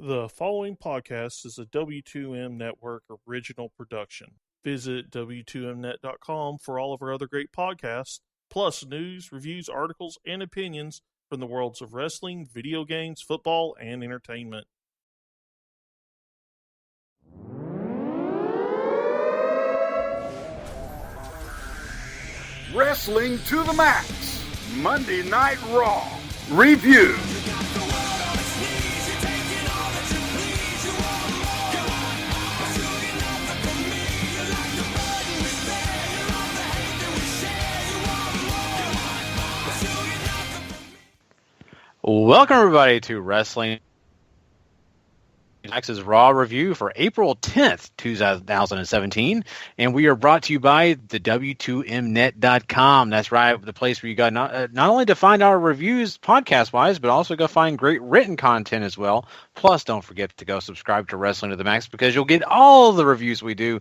The following podcast is a W2M Network original production. Visit W2Mnet.com for all of our other great podcasts, plus news, reviews, articles, and opinions from the worlds of wrestling, video games, football, and entertainment. Wrestling to the Max, Monday Night Raw, Review. Welcome, everybody, to Wrestling Max's Raw Review for April 10th, 2017. And we are brought to you by the W2Mnet.com. That's right, the place where you got not only to find our reviews podcast-wise, but also go find great written content as well. Plus, don't forget to go subscribe to Wrestling to the Max because you'll get all the reviews we do,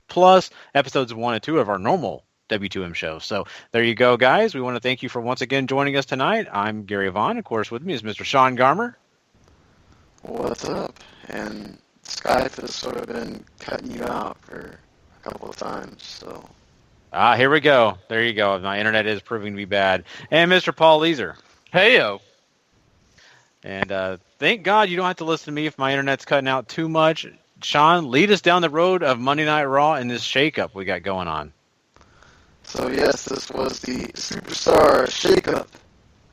plus episodes 1 and 2 of our normal W2M show. So there you go, guys. We want to thank you for once again joining us tonight. I'm Gary Vaughan. Of course, with me is Mr. Sean Garmer. What's up? And Skype has sort of been cutting you out for a couple of times, so. Here we go. There you go. My internet is proving to be bad. And Mr. Paul Leazar. Heyo. And thank God you don't have to listen to me if my internet's cutting out too much. Sean, lead us down the road of Monday Night Raw and this shakeup we got going on. So yes, this was the Superstar Shakeup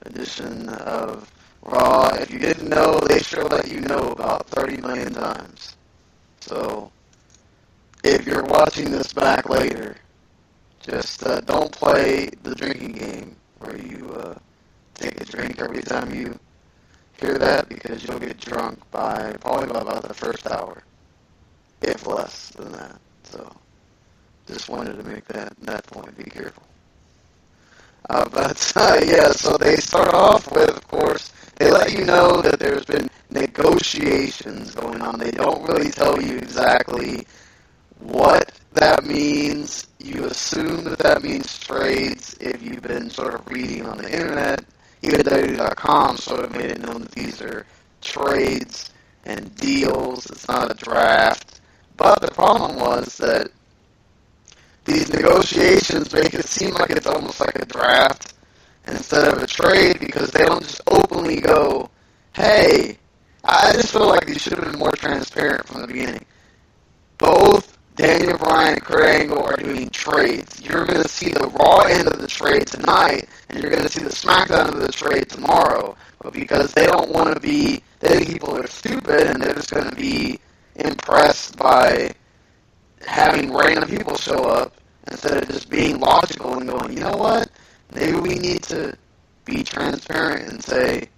edition of Raw. If you didn't know, they sure let you know about 30 million times. So if you're watching this back later, just don't play the drinking game where you take a drink every time you hear that, because you'll get drunk by probably about the first hour, if less than that. So just wanted to make that point. Be careful. Yeah, so they start off with, of course, they let you know that there's been negotiations going on. They don't really tell you exactly what that means. You assume that means trades if you've been sort of reading on the internet. Even WWE.com sort of made it known that these are trades and deals. It's not a draft. But the problem was that these negotiations make it seem like it's almost like a draft instead of a trade, because they don't just openly go, hey, I just feel like these should have been more transparent from the beginning. Both Daniel Bryan and Kurt Angle are doing trades. You're going to see the Raw end of the trade tonight, and you're going to see the SmackDown end of the trade tomorrow. But because they don't want to be, they think people are stupid, and they're just going to be impressed by having random people show up, instead of just being logical and going, you know what, maybe we need to be transparent and say,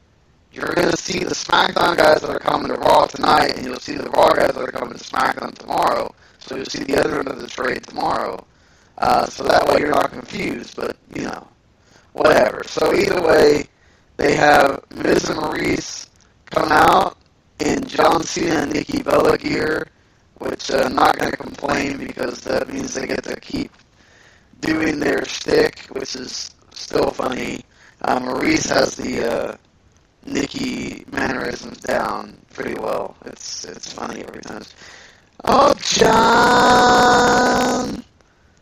you're going to see the SmackDown guys that are coming to Raw tonight, and you'll see the Raw guys that are coming to SmackDown tomorrow, so you'll see the other end of the trade tomorrow. So that way you're not confused, but, you know, whatever. So either way, they have Miz and Maurice come out in John Cena and Nikki Bella gear, which I'm not going to complain, because that means they get to keep doing their shtick, which is still funny. Maurice has the Nikki mannerisms down pretty well. It's funny every time. Oh, John!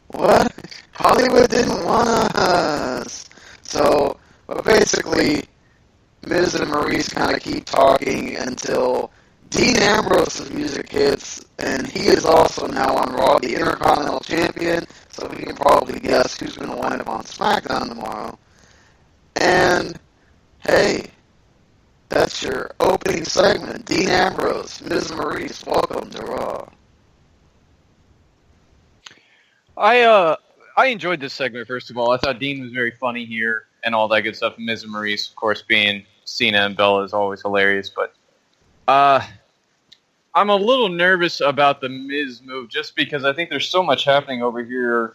What? Hollywood didn't want us. So, but basically, Miz and Maurice kind of keep talking until Dean Ambrose's music hits, and he is also now on Raw, the Intercontinental Champion, so we can probably guess who's going to wind up on SmackDown tomorrow. And, hey, that's your opening segment. Dean Ambrose, Miz and Maurice, welcome to Raw. I enjoyed this segment, first of all. I thought Dean was very funny here and all that good stuff. And Miz and Maurice, of course, being Cena and Bella is always hilarious, but I'm a little nervous about the Miz move, just because I think there's so much happening over here.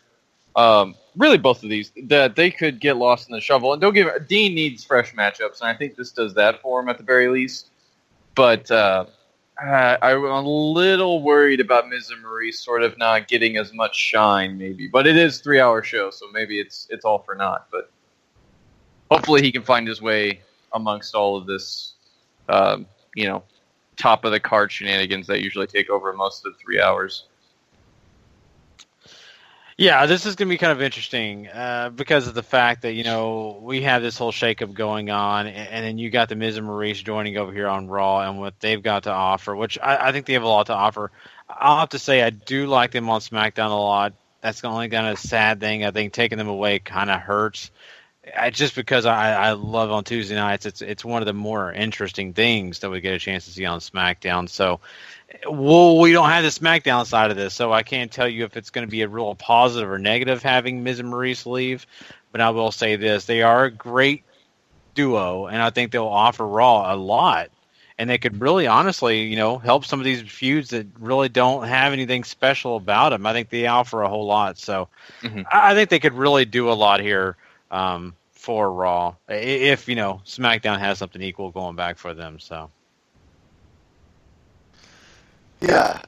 Really, both of these, that they could get lost in the shuffle. And don't give it, Dean needs fresh matchups, and I think this does that for him at the very least. But I'm a little worried about Miz and Maurice sort of not getting as much shine, maybe. But it is a 3-hour show, so maybe it's all for naught. But hopefully he can find his way amongst all of this you know, top of the card shenanigans that usually take over most of the 3 hours. Yeah, this is going to be kind of interesting because of the fact that, you know, we have this whole shakeup going on, and then you got the Miz and Maurice joining over here on Raw and what they've got to offer, which I think they have a lot to offer. I'll have to say I do like them on SmackDown a lot. That's the only kind of sad thing. I think taking them away kind of hurts. Just because I love on Tuesday nights, it's one of the more interesting things that we get a chance to see on SmackDown. So, we don't have the SmackDown side of this, so I can't tell you if it's going to be a real positive or negative having Miz and Maurice leave. But I will say this: they are a great duo, and I think they'll offer Raw a lot. And they could really, honestly, you know, help some of these feuds that really don't have anything special about them. I think they offer a whole lot. So, I think they could really do a lot here. For Raw, if you know SmackDown has something equal going back for them. So yeah,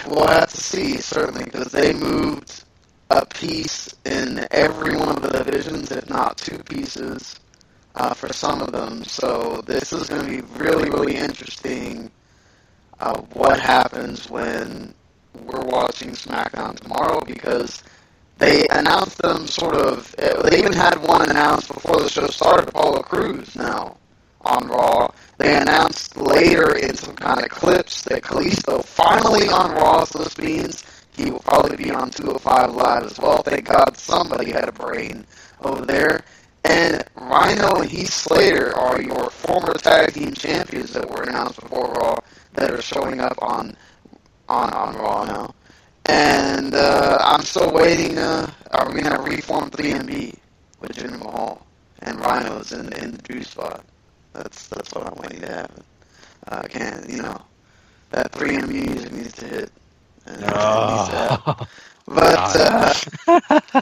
we'll have to see certainly because they moved a piece in every one of the divisions, if not two pieces for some of them. So this is going to be really, really interesting. What happens when we're watching SmackDown tomorrow because. They announced them they even had one announced before the show started, Apollo Crews now on Raw. They announced later in some kind of clips that Kalisto finally on Raw, so this means he will probably be on 205 Live as well. Thank God somebody had a brain over there. And Rhino and Heath Slater are your former tag team champions that were announced before Raw that are showing up on Raw now. And I'm still waiting. Are we going to reform 3MB with Jinder Mahal and Rhinos in the Drew spot? That's what I'm waiting to happen. That 3MB music needs to hit. But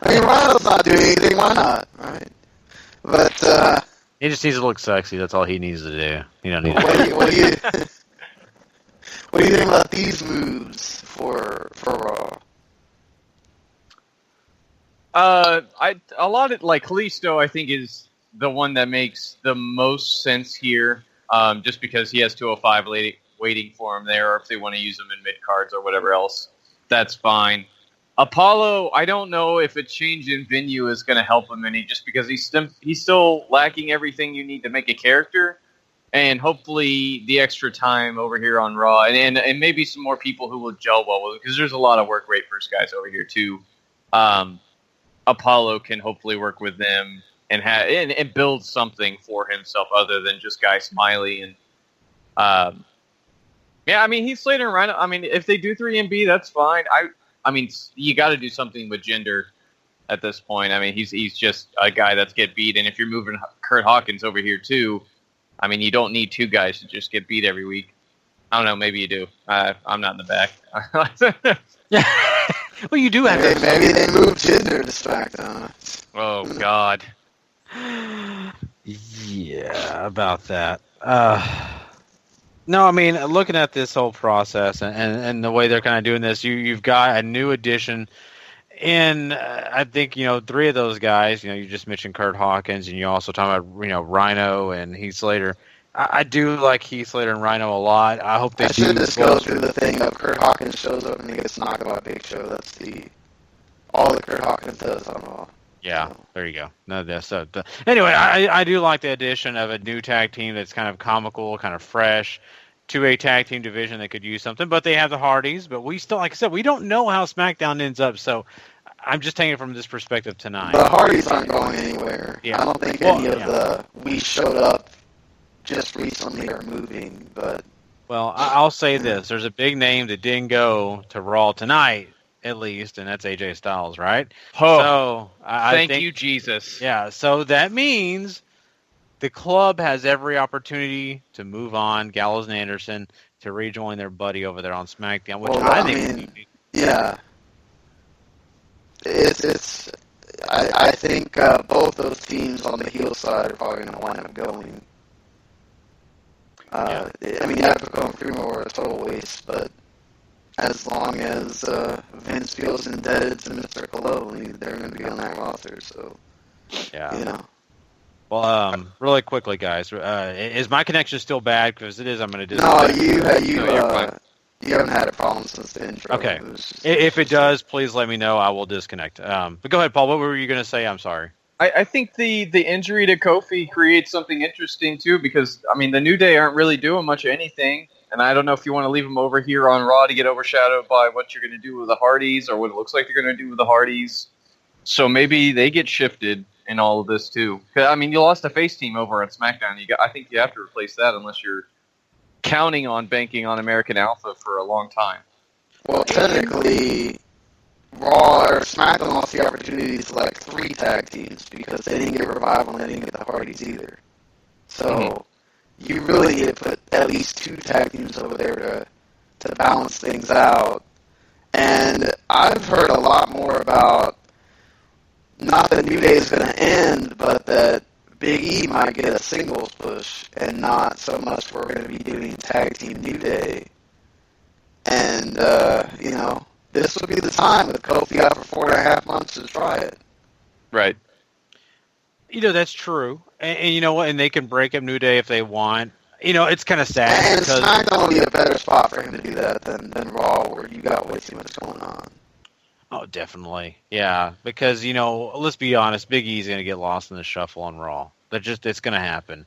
Rhino's not doing anything. Why not? Right? But he just needs to look sexy. That's all he needs to do. You don't need. What do you think about these moves for Raw? A lot of like Kalisto, I think is the one that makes the most sense here. Just because he has 205 waiting for him there, or if they want to use him in mid cards or whatever else, that's fine. Apollo, I don't know if a change in venue is going to help him any, just because he's still lacking everything you need to make a character. And hopefully the extra time over here on Raw, and maybe some more people who will gel well with it, because there's a lot of work rate first guys over here too. Apollo can hopefully work with them and build something for himself other than just Guy Smiley. And yeah, I mean Heath Slater and Rhino. I mean, if they do 3MB, that's fine. I mean, you got to do something with Jinder at this point. I mean, he's just a guy that's get beat, and if you're moving Kurt Hawkins over here too. I mean, you don't need two guys to just get beat every week. I don't know. Maybe you do. I'm not in the back. Yeah. Well, you do have to. Maybe they moved Jinder to SmackDown. Oh, God. Yeah, about that. No, I mean, looking at this whole process and the way they're kind of doing this, you've got a new addition. And I think, three of those guys, you just mentioned Kurt Hawkins, and you also talk about, Rhino and Heath Slater. I do like Heath Slater and Rhino a lot. I hope they do. Should just go through the thing of Kurt Hawkins shows up and he gets knocked by Big Show. That's all that Kurt Hawkins does on Raw. Yeah, there you go. No, anyway, I do like the addition of a new tag team that's kind of comical, kind of fresh, to a tag team division that could use something. But they have the Hardys. But we still, like I said, we don't know how SmackDown ends up. So I'm just taking it from this perspective tonight. The Hardys aren't going anywhere. Yeah. I don't think any of the we showed up just recently are moving. But I'll say this: there's a big name that didn't go to Raw tonight, at least, and that's AJ Styles, right? Oh, so I think you, Jesus. Yeah. So that means the club has every opportunity to move on, Gallows and Anderson, to rejoin their buddy over there on SmackDown, which I think. Yeah. I think both those teams on the heel side are probably going to wind up going. I mean, Epico and Primo are a total waste, but as long as Vince feels indebted to Mr. Coloni, they're going to be on that roster. So, yeah. Well, really quickly, guys, is my connection still bad? Because it is, I'm going to No, disconnect. you haven't had a problem since the intro. Okay. If it does, please let me know. I will disconnect. But go ahead, Paul. What were you going to say? I'm sorry. I think the injury to Kofi creates something interesting, too, because, I mean, the New Day aren't really doing much of anything, and I don't know if you want to leave them over here on Raw to get overshadowed by what you're going to do with the Hardys or what it looks like you're going to do with the Hardys. So maybe they get shifted in all of this, too. I mean, you lost a face team over on SmackDown. I think you have to replace that unless you're counting on banking on American Alpha for a long time. Well, technically, Raw or SmackDown lost the opportunity to select 3 tag teams because they didn't get Revival and they didn't get the Hardys either. So you really need to put at least 2 tag teams over there to balance things out. And I've heard a lot more about not that New Day is going to end, but that Big E might get a singles push and not so much we're going to be doing tag team New Day. And, this would be the time with Kofi out for 4.5 months to try it. Right. That's true. And you know what? And they can break up New Day if they want. It's kind of sad. And SmackDown would be a better spot for him to do that than Raw, where you got way too much going on. Oh, definitely. Yeah, because, let's be honest, Big E's going to get lost in the shuffle on Raw. It's going to happen.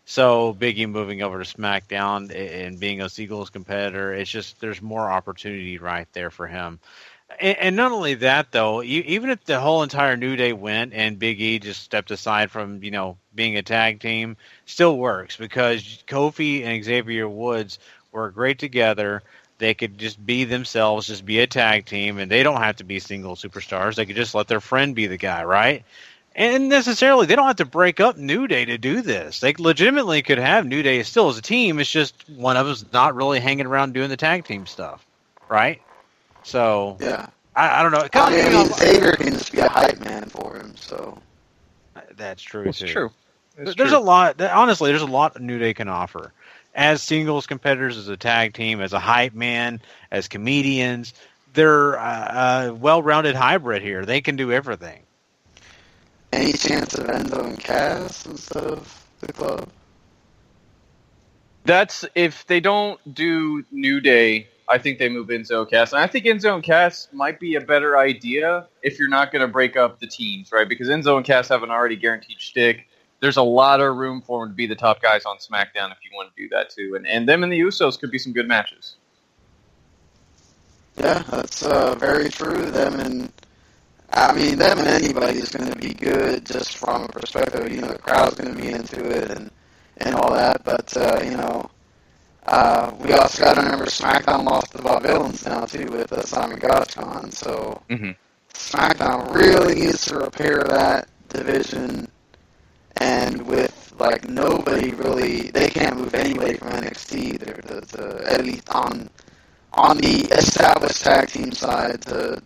So Big E moving over to SmackDown and being a singles competitor, it's just there's more opportunity right there for him. And not only that, though, even if the whole entire New Day went and Big E just stepped aside from, being a tag team, still works because Kofi and Xavier Woods work great together. They could just be themselves, just be a tag team, and they don't have to be single superstars. They could just let their friend be the guy, right? And necessarily, they don't have to break up New Day to do this. They legitimately could have New Day still as a team. It's just one of them's not really hanging around doing the tag team stuff, right? So, yeah, I don't know. Xavier can just be a hype man for him, so. That's true, It's too. true. There's a lot, honestly, there's a lot New Day can offer. As singles competitors, as a tag team, as a hype man, as comedians, they're a well-rounded hybrid here. They can do everything. Any chance of Enzo and Cass instead of the club? That's if they don't do New Day, I think they move Enzo and Cass. And I think Enzo and Cass might be a better idea if you're not going to break up the teams, right? Because Enzo and Cass have an already guaranteed shtick. There's a lot of room for them to be the top guys on SmackDown if you want to do that too. And them and the Usos could be some good matches. Yeah, that's very true. Them and anybody is going to be good just from a perspective. The crowd's going to be into it and all that. But, we also got to remember SmackDown lost the Vaudevillains now, too, with Simon Gotch gone. So SmackDown really needs to repair that division. And with, nobody really, they can't move anybody from NXT to at least on the established tag team side to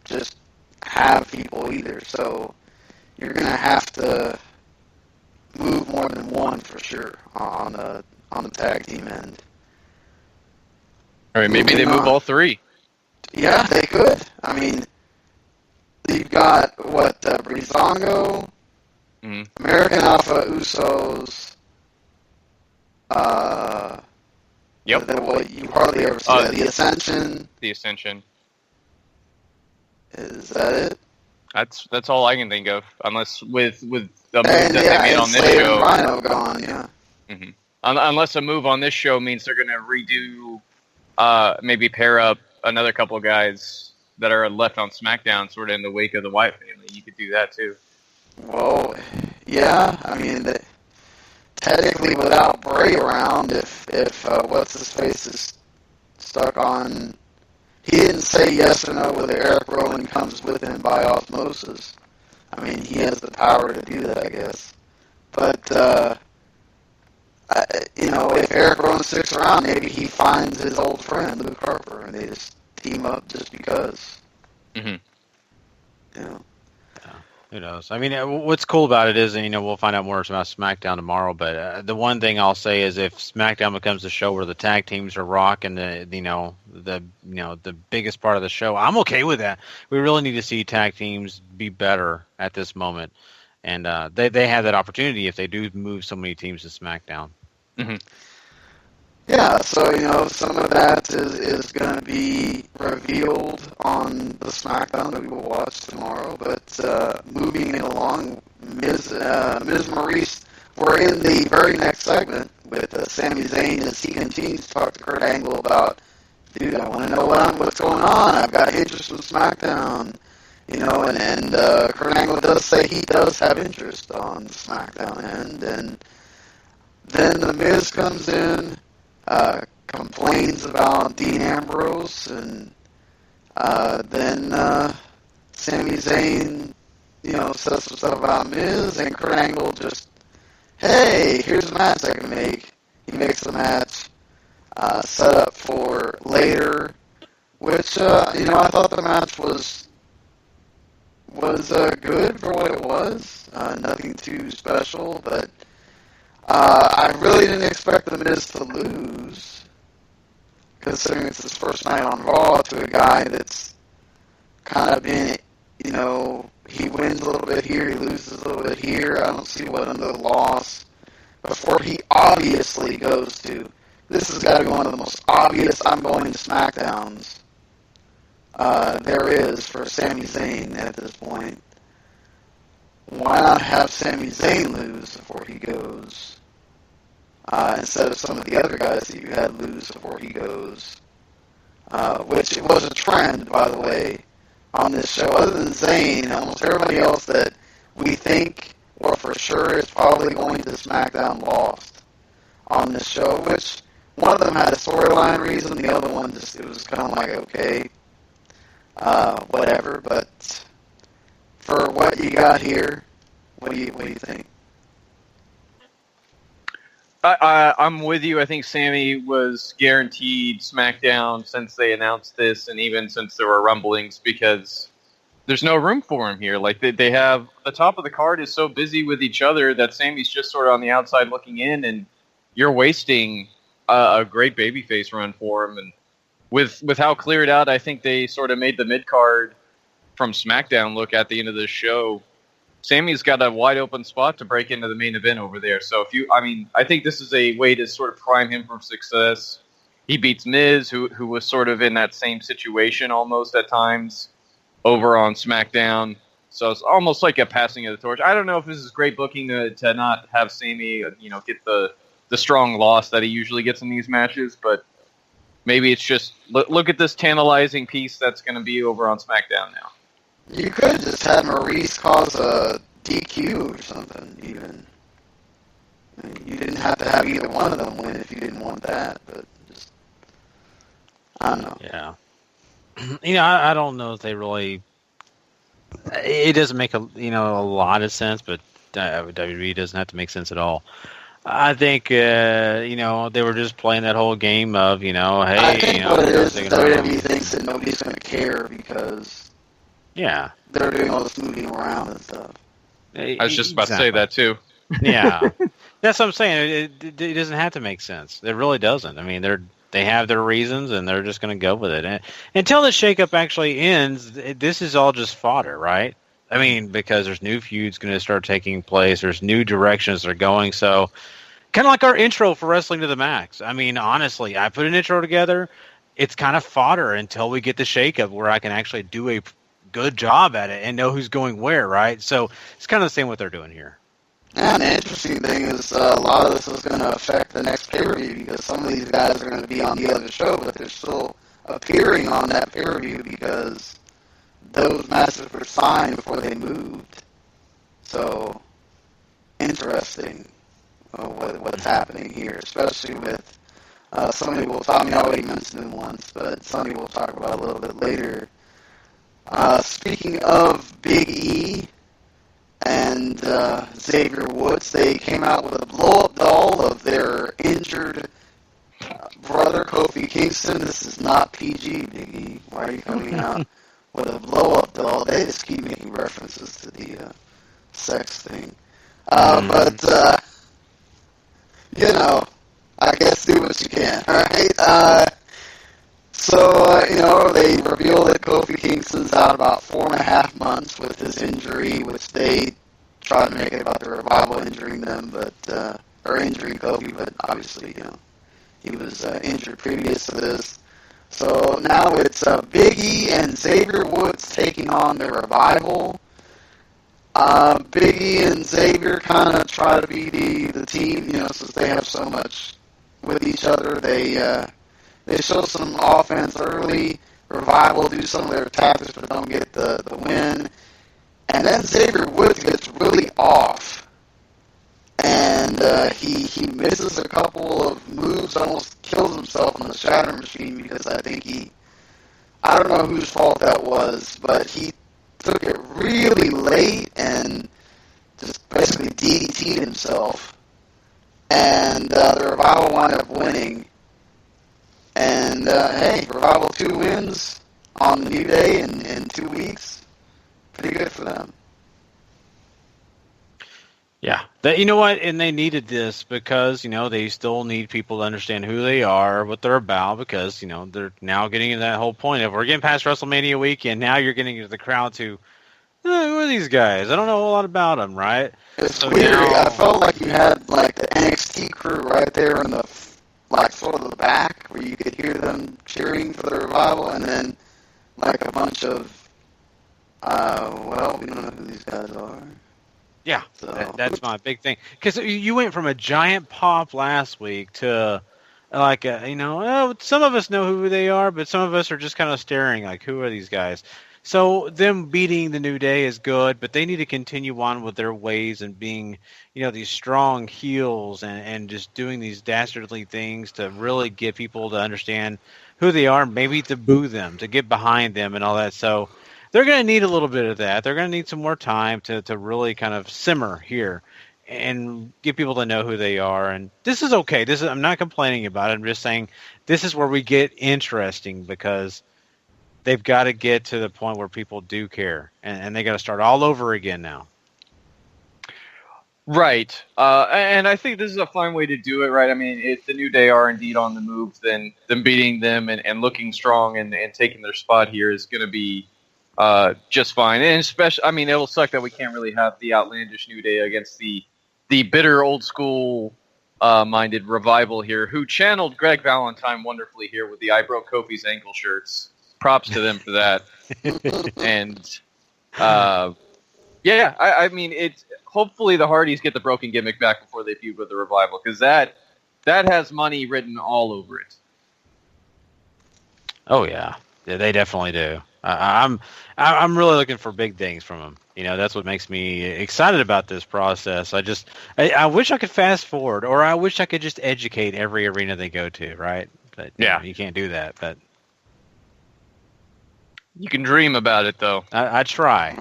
just have people either. So you're going to have to move more than one for sure on the tag team end. All right, maybe they move all 3. Yeah, they could. I mean, you've got, Breezango, American Alpha, Usos, Yep. What you hardly ever see, the Ascension. The Ascension. Is that it? That's all I can think of, unless with the move that And, they made on this Slade show. and Rhino gone, yeah. Unless a move on this show means they're going to redo, maybe pair up another couple of guys that are left on SmackDown, sort of in the wake of the Wyatt family. You could do that too. Well, yeah. I mean, technically, without Bray around, if what's his face is stuck on, he didn't say yes or no whether Eric Rowan comes with him by osmosis. I mean, he has the power to do that, I guess. But if Eric Rowan sticks around, maybe he finds his old friend Luke Harper, and they just team up just because. Who knows? I mean, what's cool about it is, and we'll find out more about SmackDown tomorrow. But the one thing I'll say is, if SmackDown becomes the show where the tag teams are rocking the biggest part of the show, I'm okay with that. We really need to see tag teams be better at this moment. And they have that opportunity if they do move so many teams to SmackDown. Mm-hmm. Yeah, so, some of that is going to be revealed on the SmackDown that we will watch tomorrow. But moving it along, Ms. Maurice, we're in the very next segment with Sami Zayn as he continues to talk to Kurt Angle about, dude, I want to know what's going on. I've got interest in SmackDown. And Kurt Angle does say he does have interest on the SmackDown end. And then The Miz comes in, complains about Dean Ambrose, and then Sami Zayn, says some stuff about Miz, and Kurt Angle just, hey, here's a match I can make. He makes the match set up for later, which, I thought the match was good for what it was. Nothing too special, but I really didn't expect The Miz to lose, considering it's his first night on Raw, to a guy that's kind of been, he wins a little bit here, he loses a little bit here. I don't see what another loss before he obviously goes to. This has got to be one of the most obvious I'm going to SmackDowns there is for Sami Zayn at this point. Why not have Sami Zayn lose before he goes, instead of some of the other guys that you had lose before he goes, which it was a trend, by the way, on this show. Other than Zayn, almost everybody else that we think, or for sure, is probably going to SmackDown lost on this show, which one of them had a storyline reason, the other one just, it was kind of like, okay, whatever, but for what you got here, what do you think? I'm with you. I think Sammy was guaranteed SmackDown since they announced this, and even since there were rumblings, because there's no room for him here. Like, they have, the top of the card is so busy with each other that Sammy's just sort of on the outside looking in, and you're wasting a great babyface run for him. And with how cleared out, I think they sort of made the mid-card from SmackDown look at the end of this show, Sammy's got a wide open spot to break into the main event over there. So I think this is a way to sort of prime him for success. He beats Miz, who was sort of in that same situation almost at times over on SmackDown. So it's almost like a passing of the torch. I don't know if this is great booking to not have Sammy, get the strong loss that he usually gets in these matches, but maybe it's just look at this tantalizing piece that's going to be over on SmackDown now. You could have just had Maurice cause a DQ or something, even. I mean, you didn't have to have either one of them win if you didn't want that, but just, I don't know. Yeah. I don't know if they really, it doesn't make a lot of sense, but WWE doesn't have to make sense at all. I think, they were just playing that whole game of, hey, I think what it is WWE thinks that nobody's going to care because they're doing all this moving around and stuff. I was just about to say that, too. Yeah. That's what I'm saying. It doesn't have to make sense. It really doesn't. I mean, they have their reasons, and they're just going to go with it. And until the shakeup actually ends, this is all just fodder, right? I mean, because there's new feuds going to start taking place. There's new directions they're going. So kind of like our intro for Wrestling to the Max. I mean, honestly, I put an intro together. It's kind of fodder until we get the shakeup where I can actually do a good job at it and know who's going where, right? So it's kind of the same what they're doing here. And the interesting thing is a lot of this is going to affect the next pay-per-view because some of these guys are going to be on the other show, but they're still appearing on that pay-per-view because those matches were signed before they moved. So, interesting what's happening here, especially with somebody we'll talk, I already mentioned him once, but somebody we'll talk about a little bit later. Speaking of Big E and Xavier Woods, they came out with a blow-up doll of their injured brother, Kofi Kingston. This is not PG, Big E. Why are you coming out with a blow-up doll? They just keep making references to the sex thing. But, I guess do what you can, right? So, they revealed that Kofi Kingston's out about 4.5 months with his injury, which they try to make it about the Revival injuring them, or injuring Kofi, but obviously, he was injured previous to this. So now it's Big E and Xavier Woods taking on the Revival. Big E and Xavier kind of try to be the team, since they have so much with each other. They show some offense early. Revival do some of their tactics, but don't get the win. And then Xavier Woods gets really off. And he misses a couple of moves, almost kills himself on the Shatter Machine because I don't know whose fault that was, but he took it really late and just basically DDT'd himself. And the Revival wound up winning. And, hey, Revival 2 wins on the New Day in 2 weeks. Pretty good for them. Yeah. You know what? And they needed this because, they still need people to understand who they are, what they're about, because, they're now getting to that whole point of we're getting past WrestleMania weekend. Now you're getting into the crowd to, who are these guys? I don't know a lot about them, right? It's weird. I felt like you had, the NXT crew right there in the, sort of the back where you could hear them cheering for the Revival, and then, a bunch of, we don't know who these guys are. Yeah, so. That's my big thing. Because you went from a giant pop last week to, some of us know who they are, but some of us are just kind of staring, who are these guys? So them beating the New Day is good, but they need to continue on with their ways and being, these strong heels and just doing these dastardly things to really get people to understand who they are, maybe to boo them, to get behind them and all that. So they're going to need a little bit of that. They're going to need some more time to really kind of simmer here and get people to know who they are. And this is okay. I'm not complaining about it. I'm just saying this is where we get interesting because they've got to get to the point where people do care. And they got to start all over again now. Right. And I think this is a fine way to do it, right? I mean, if the New Day are indeed on the move, then them beating them and looking strong and taking their spot here is going to be just fine. And especially, I mean, it will suck that we can't really have the outlandish New Day against the bitter old school minded Revival here, who channeled Greg Valentine wonderfully here with the I Broke Kofi's ankle shirts. Props to them for that. And I mean, it's hopefully the Hardys get the broken gimmick back before they feud with the Revival, because that has money written all over it. Oh yeah, they definitely do. I'm really looking for big things from them. That's what makes me excited about this process. I wish I could fast forward, or I wish I could just educate every arena they go to, right? But yeah, you can't do that. But you can dream about it, though. I try.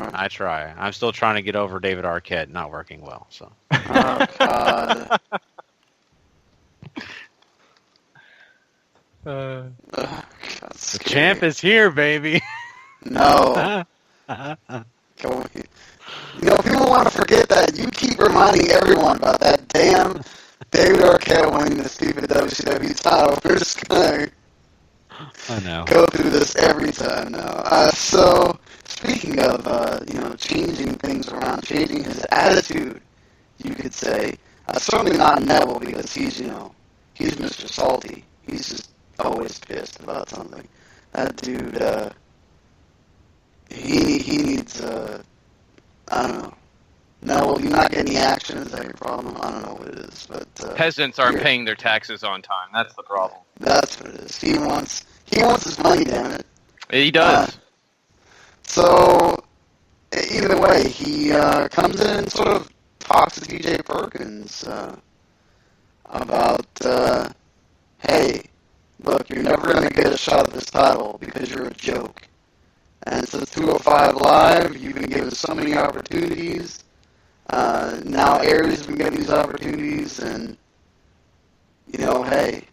I'm still trying to get over David Arquette not working well. So. Oh God. The champ is here, baby. No. People want to forget that. You keep reminding everyone about that damn David Arquette winning the stupid WCW title. We're just going to go through this every time now. So, speaking of, changing things around, changing his attitude, you could say, certainly not Neville, because he's Mr. Salty. He's just always pissed about something. That dude, he needs, I don't know. No, will you not get any action? Is that your problem? I don't know what it is, but peasants aren't paying their taxes on time. That's the problem. That's what it is. He wants his money, damn it. He does. So either way, he comes in and sort of talks to TJ Perkins about, hey, look, you're never going to get a shot at this title because you're a joke. And since 205 Live, you've been given so many opportunities. Now Aries has been getting these opportunities, and, hey,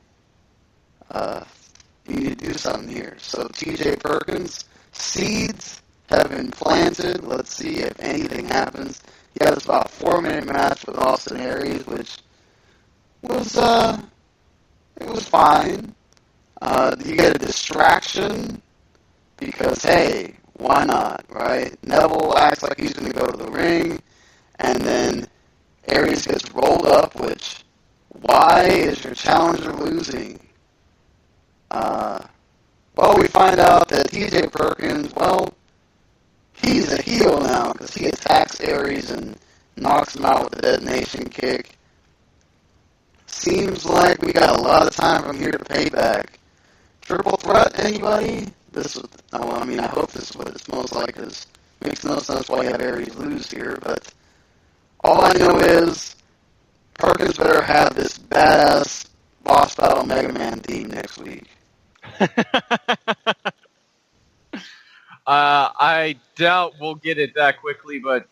you need to do something here. So TJ Perkins, seeds have been planted. Let's see if anything happens. He had this about 4-minute match with Austin Aries, which was, it was fine. You get a distraction because, hey, why not, right? Neville acts like he's going to go to the ring, and then Aries gets rolled up, which, why is your challenger losing? Well, we find out that TJ Perkins, well, he's a heel now because he attacks Aries and knocks him out with a detonation kick. Seems like we got a lot of time from here to payback. Triple threat, anybody? I hope this is what it smells like, because it makes no sense why you have Aries lose here, but all I know is Perkins better have this badass boss battle Mega Man theme next week. I doubt we'll get it that quickly, but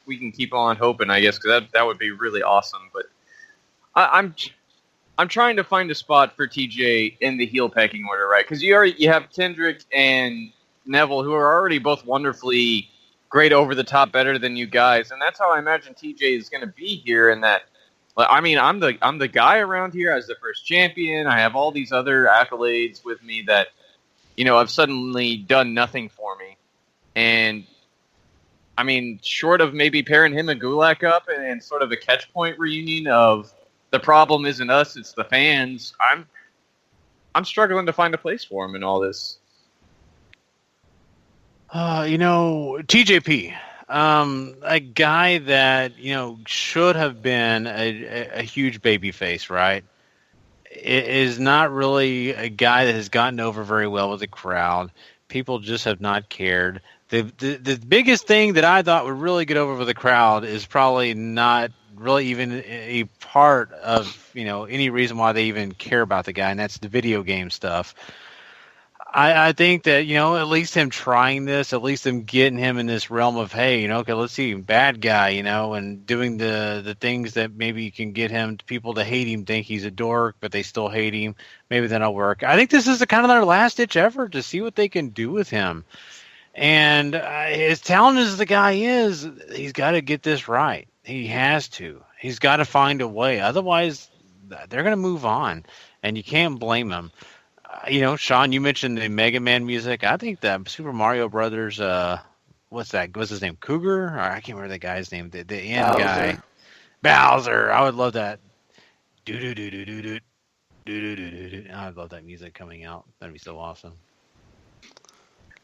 we can keep on hoping, I guess, because that would be really awesome. But I'm trying to find a spot for TJ in the heel pecking order, right? Because you have Kendrick and Neville, who are already both wonderfully great, over the top, better than you guys, and that's how I imagine TJ is going to be here. In that, I mean, I'm the guy around here as the first champion. I have all these other accolades with me that, have suddenly done nothing for me. And, I mean, short of maybe pairing him and Gulak up and sort of a catch point reunion of the problem isn't us, it's the fans, I'm struggling to find a place for him in all this. TJP, a guy that, should have been a huge baby face, right? Is not really a guy that has gotten over very well with the crowd. People just have not cared. The biggest thing that I thought would really get over with the crowd is probably not really even a part of, any reason why they even care about the guy, and that's the video game stuff. I think that, at least him trying this, at least him getting him in this realm of, hey, okay, let's see, bad guy, and doing the things that maybe can get him, people to hate him, think he's a dork, but they still hate him. Maybe that'll work. I think this is kind of their last-ditch effort to see what they can do with him. And as talented as the guy is, he's got to get this right. He has to. He's got to find a way. Otherwise, they're going to move on, and you can't blame him. Sean, you mentioned the Mega Man music. I think that Super Mario Brothers, what's his name? Cougar? Or I can't remember the guy's name. The end Bowser. guy. Bowser. I would love that. Do-do-do-do-do-do. Do-do-do-do-do. I would love that music coming out. That'd be so awesome.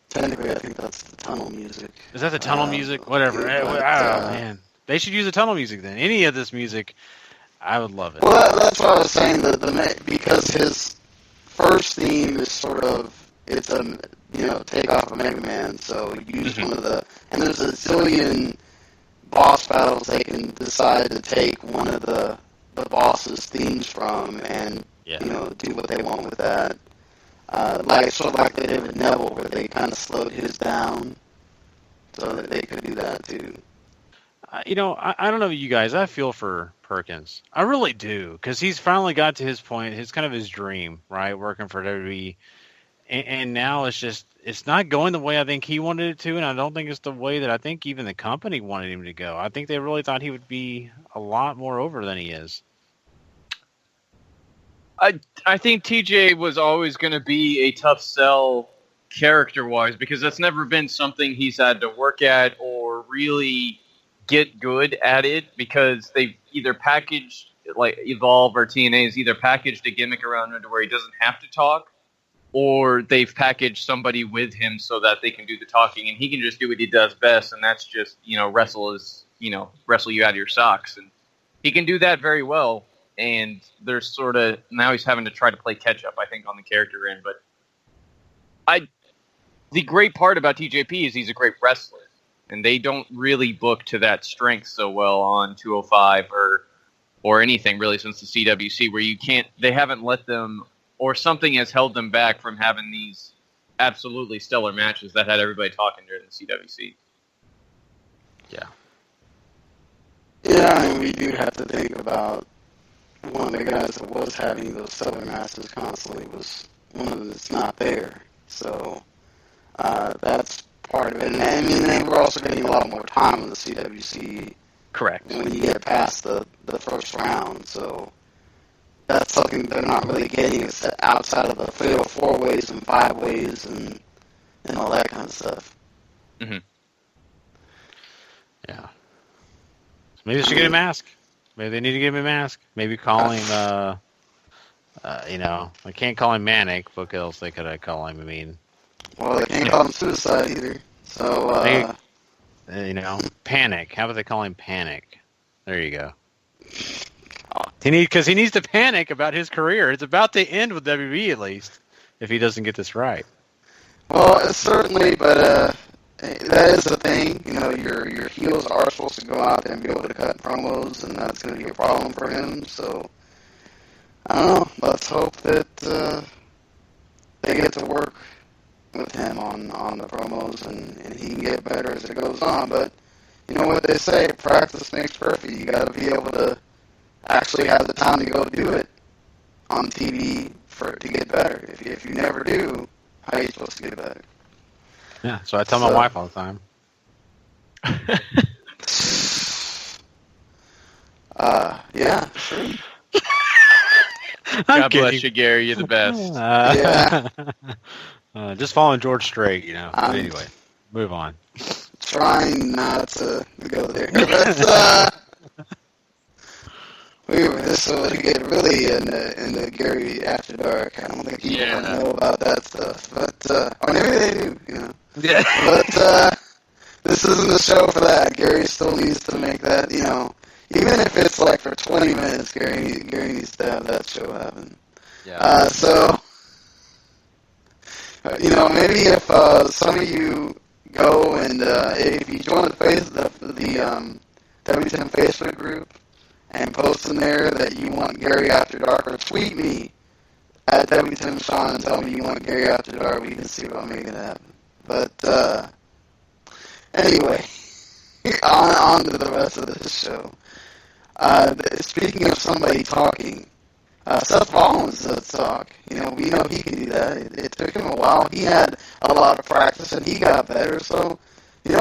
Technically, I think that's the tunnel music. Is that the tunnel music? Whatever. Man. They should use the tunnel music then. Any of this music, I would love it. Well, that's what I was saying, because his first theme is sort of, it's a, takeoff of Mega Man, so you use one of and there's a zillion boss battles they can decide to take one of the boss's themes from and, do what they want with that. Like they did with Neville, where they kind of slowed his down so that they could do that too. I don't know you guys. I feel for Perkins. I really do, because he's finally got to his point. It's kind of his dream, right? Working for WWE, and now it's not going the way I think he wanted it to, and I don't think it's the way that I think even the company wanted him to go. I think they really thought he would be a lot more over than he is. I think TJ was always going to be a tough sell character-wise, because that's never been something he's had to work at or really get good at it, because they've either packaged, like Evolve or TNA has either packaged a gimmick around him to where he doesn't have to talk, or they've packaged somebody with him so that they can do the talking, and he can just do what he does best, and that's just, wrestle you out of your socks. And he can do that very well, and there's sort of, now he's having to try to play catch-up, I think, on the character end. But the great part about TJP is he's a great wrestler. And they don't really book to that strength so well on 205 or anything really since the CWC, where they haven't let them, or something has held them back from having these absolutely stellar matches that had everybody talking during the CWC. Yeah. Yeah, and we do have to think about one of the guys that was having those stellar matches constantly was one of them that's not there. So that's part of it. And I mean, they were also getting a lot more time on the CWC. Correct. When you get past the first round. So that's something they're not really getting outside of the fatal 4-ways and 5-ways and all that kind of stuff. Mm-hmm. Yeah. Maybe they should get a mask. Maybe they need to give him a mask. Maybe call him, I can't call him Manic. What else they could call him? I mean, well, they can't call him Suicide either. So, Panic. How about they call him Panic? There you go. Because he needs to panic about his career. It's about to end with WWE at least, if he doesn't get this right. well, certainly, but that is the thing. Your heels are supposed to go out there and be able to cut promos, and that's going to be a problem for him. So, I don't know. Let's hope that they get to work with him on the promos, and he can get better as it goes on. But you know what they say, practice makes perfect. You got to be able to actually have the time to go do it on TV to get better. If you never do, how are you supposed to get better? Yeah, so I tell my wife all the time. Yeah, sure. God bless you, Gary. You're the best. Just following George Strait, But anyway, move on. Trying not to go there. But, this would get really into Gary After Dark. I don't think people know about that stuff. But, or maybe they do, Yeah. But this isn't the show for that. Gary still needs to make that, even if it's like for 20 minutes, Gary needs to have that show happen. Yeah. So, maybe if some of you go and if you join the W10 Facebook group and post in there that you want Gary After Dark, or tweet me at W10 Sean and tell me you want Gary After Dark, we can see about making it happen. But anyway, on to the rest of this show. Speaking of somebody talking, Seth Rollins does talk. We know he can do that. It took him a while. He had a lot of practice, and he got better. So, he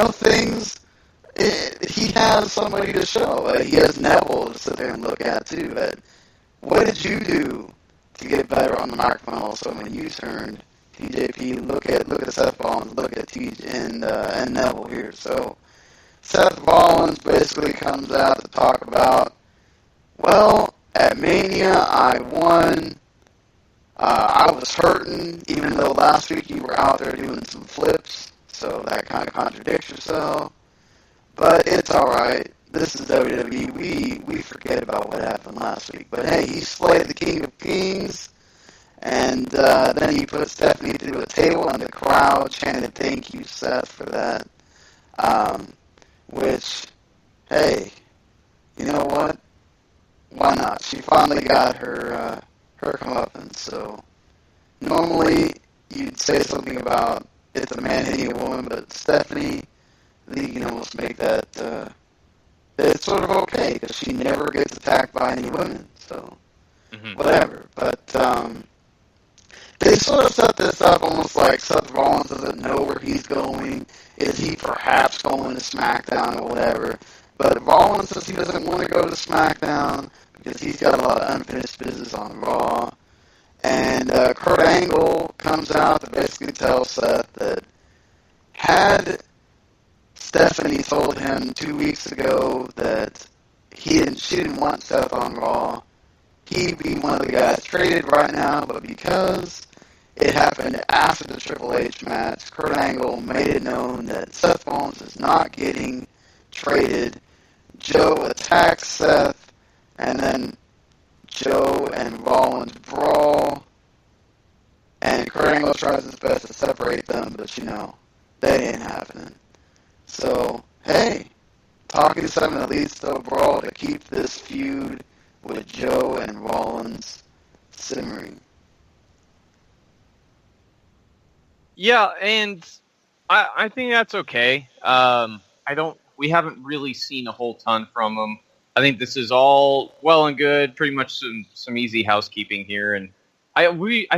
has somebody to show. He has Neville to sit there and look at, too. But what did you do to get better on the microphone also when you turned TJP? Look at Seth Rollins, look at TJ and Neville here. So, Seth Rollins basically comes out to talk about, well, at Mania, I won. I was hurting, even though last week you were out there doing some flips, so that kind of contradicts yourself. But it's alright. This is WWE. We forget about what happened last week. But hey, he slayed the King of Kings, and then he put Stephanie through a table, and the crowd chanted, "Thank you, Seth," for that. Which, hey, you know what? Why not? She finally got her comeuppance. So normally you'd say something about it's a man hitting a woman, but Stephanie, you can almost make that it's sort of okay because she never gets attacked by any women. So whatever. But they sort of set this up almost like Seth Rollins doesn't know where he's going. Is he perhaps going to SmackDown or whatever? But Rollins says he doesn't want to go to SmackDown because he's got a lot of unfinished business on Raw. And Kurt Angle comes out to basically tell Seth that had Stephanie told him 2 weeks ago that she didn't want Seth on Raw, he'd be one of the guys traded right now, but because it happened after the Triple H match, Kurt Angle made it known that Seth Rollins is not getting traded. Joe attacks Seth, and then Joe and Rollins brawl, and Kurt Angle tries his best to separate them, but that ain't happening. So, hey, talking to someone that leads to a brawl to keep this feud with Joe and Rollins simmering. Yeah, and I think that's okay. We haven't really seen a whole ton from him. I think this is all well and good, pretty much some easy housekeeping here, and I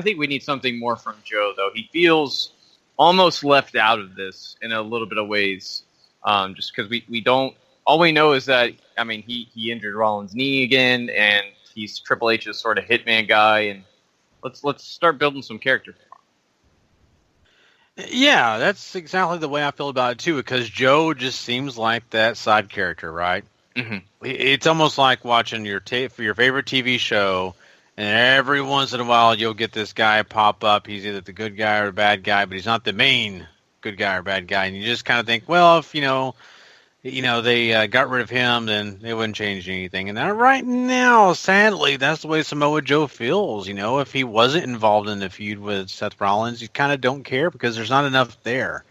think we need something more from Joe, though. He feels almost left out of this in a little bit of ways, just because we don't. All we know is that he injured Rollins' knee again, and he's Triple H's sort of hitman guy, and let's start building some character. Yeah, that's exactly the way I feel about it too, because Joe just seems like that side character, right? Mm-hmm. It's almost like watching your for your favorite TV show, and every once in a while you'll get this guy pop up. He's either the good guy or the bad guy, but he's not the main good guy or bad guy. And you just kind of think, well, if they got rid of him, then it wouldn't change anything. And right now, sadly, that's the way Samoa Joe feels. If he wasn't involved in the feud with Seth Rollins, you kind of don't care because there's not enough there.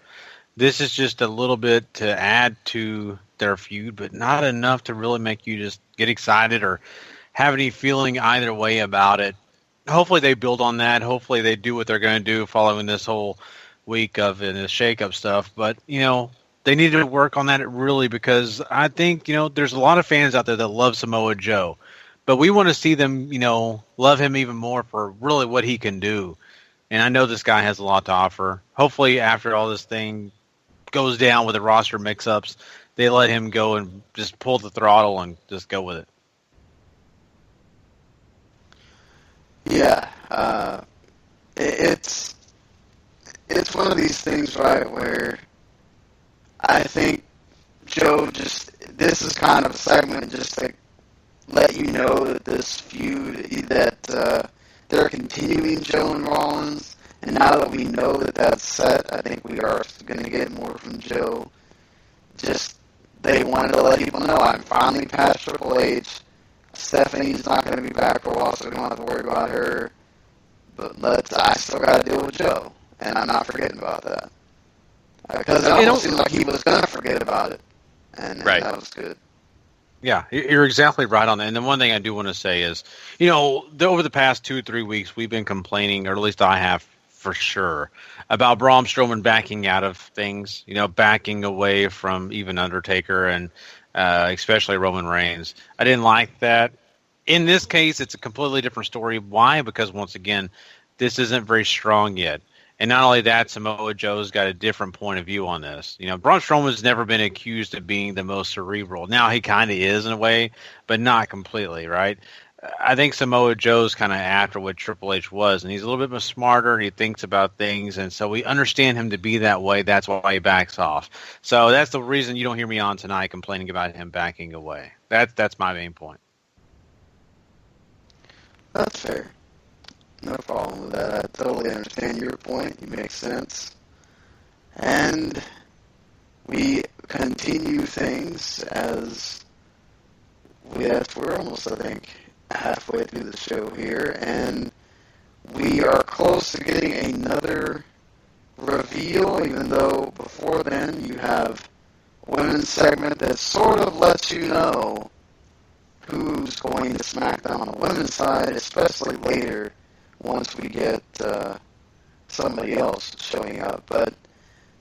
This is just a little bit to add to their feud, but not enough to really make you just get excited or have any feeling either way about it. Hopefully they build on that. Hopefully they do what they're going to do following this whole week of the shakeup stuff. But, they need to work on that really because I think, there's a lot of fans out there that love Samoa Joe. But we want to see them, love him even more for really what he can do. And I know this guy has a lot to offer. Hopefully after all this thing goes down with the roster mix-ups, they let him go and just pull the throttle and just go with it. Yeah, it's one of these things, right, where I think Joe this is kind of a segment just to let you know that this feud, that they're continuing Joe and Rollins, and now that we know that that's set, I think we are going to get more from Joe. They wanted to let people know, I'm finally past Triple H. Stephanie's not going to be back for a while, so we don't have to worry about her. But I still got to deal with Joe, and I'm not forgetting about that. Because it almost seemed like he was going to forget about it, and right. That was good. Yeah, you're exactly right on that. And the one thing I do want to say is, over the past 2-3 weeks, we've been complaining, or at least I have for sure, about Braun Strowman backing out of things, backing away from even Undertaker and especially Roman Reigns. I didn't like that. In this case, it's a completely different story. Why? Because, once again, this isn't very strong yet. And not only that, Samoa Joe's got a different point of view on this. Braun Strowman's never been accused of being the most cerebral. Now, he kind of is in a way, but not completely, right? I think Samoa Joe's kind of after what Triple H was, and he's a little bit more smarter, and he thinks about things, and so we understand him to be that way. That's why he backs off. So that's the reason you don't hear me on tonight complaining about him backing away. That's my main point. That's fair. No problem with that. I totally understand your point. You make sense. And we continue things as we're almost, I think, halfway through the show here, and we are close to getting another reveal, even though before then you have a women's segment that sort of lets you know who's going to SmackDown on the women's side, especially later once we get somebody else showing up. But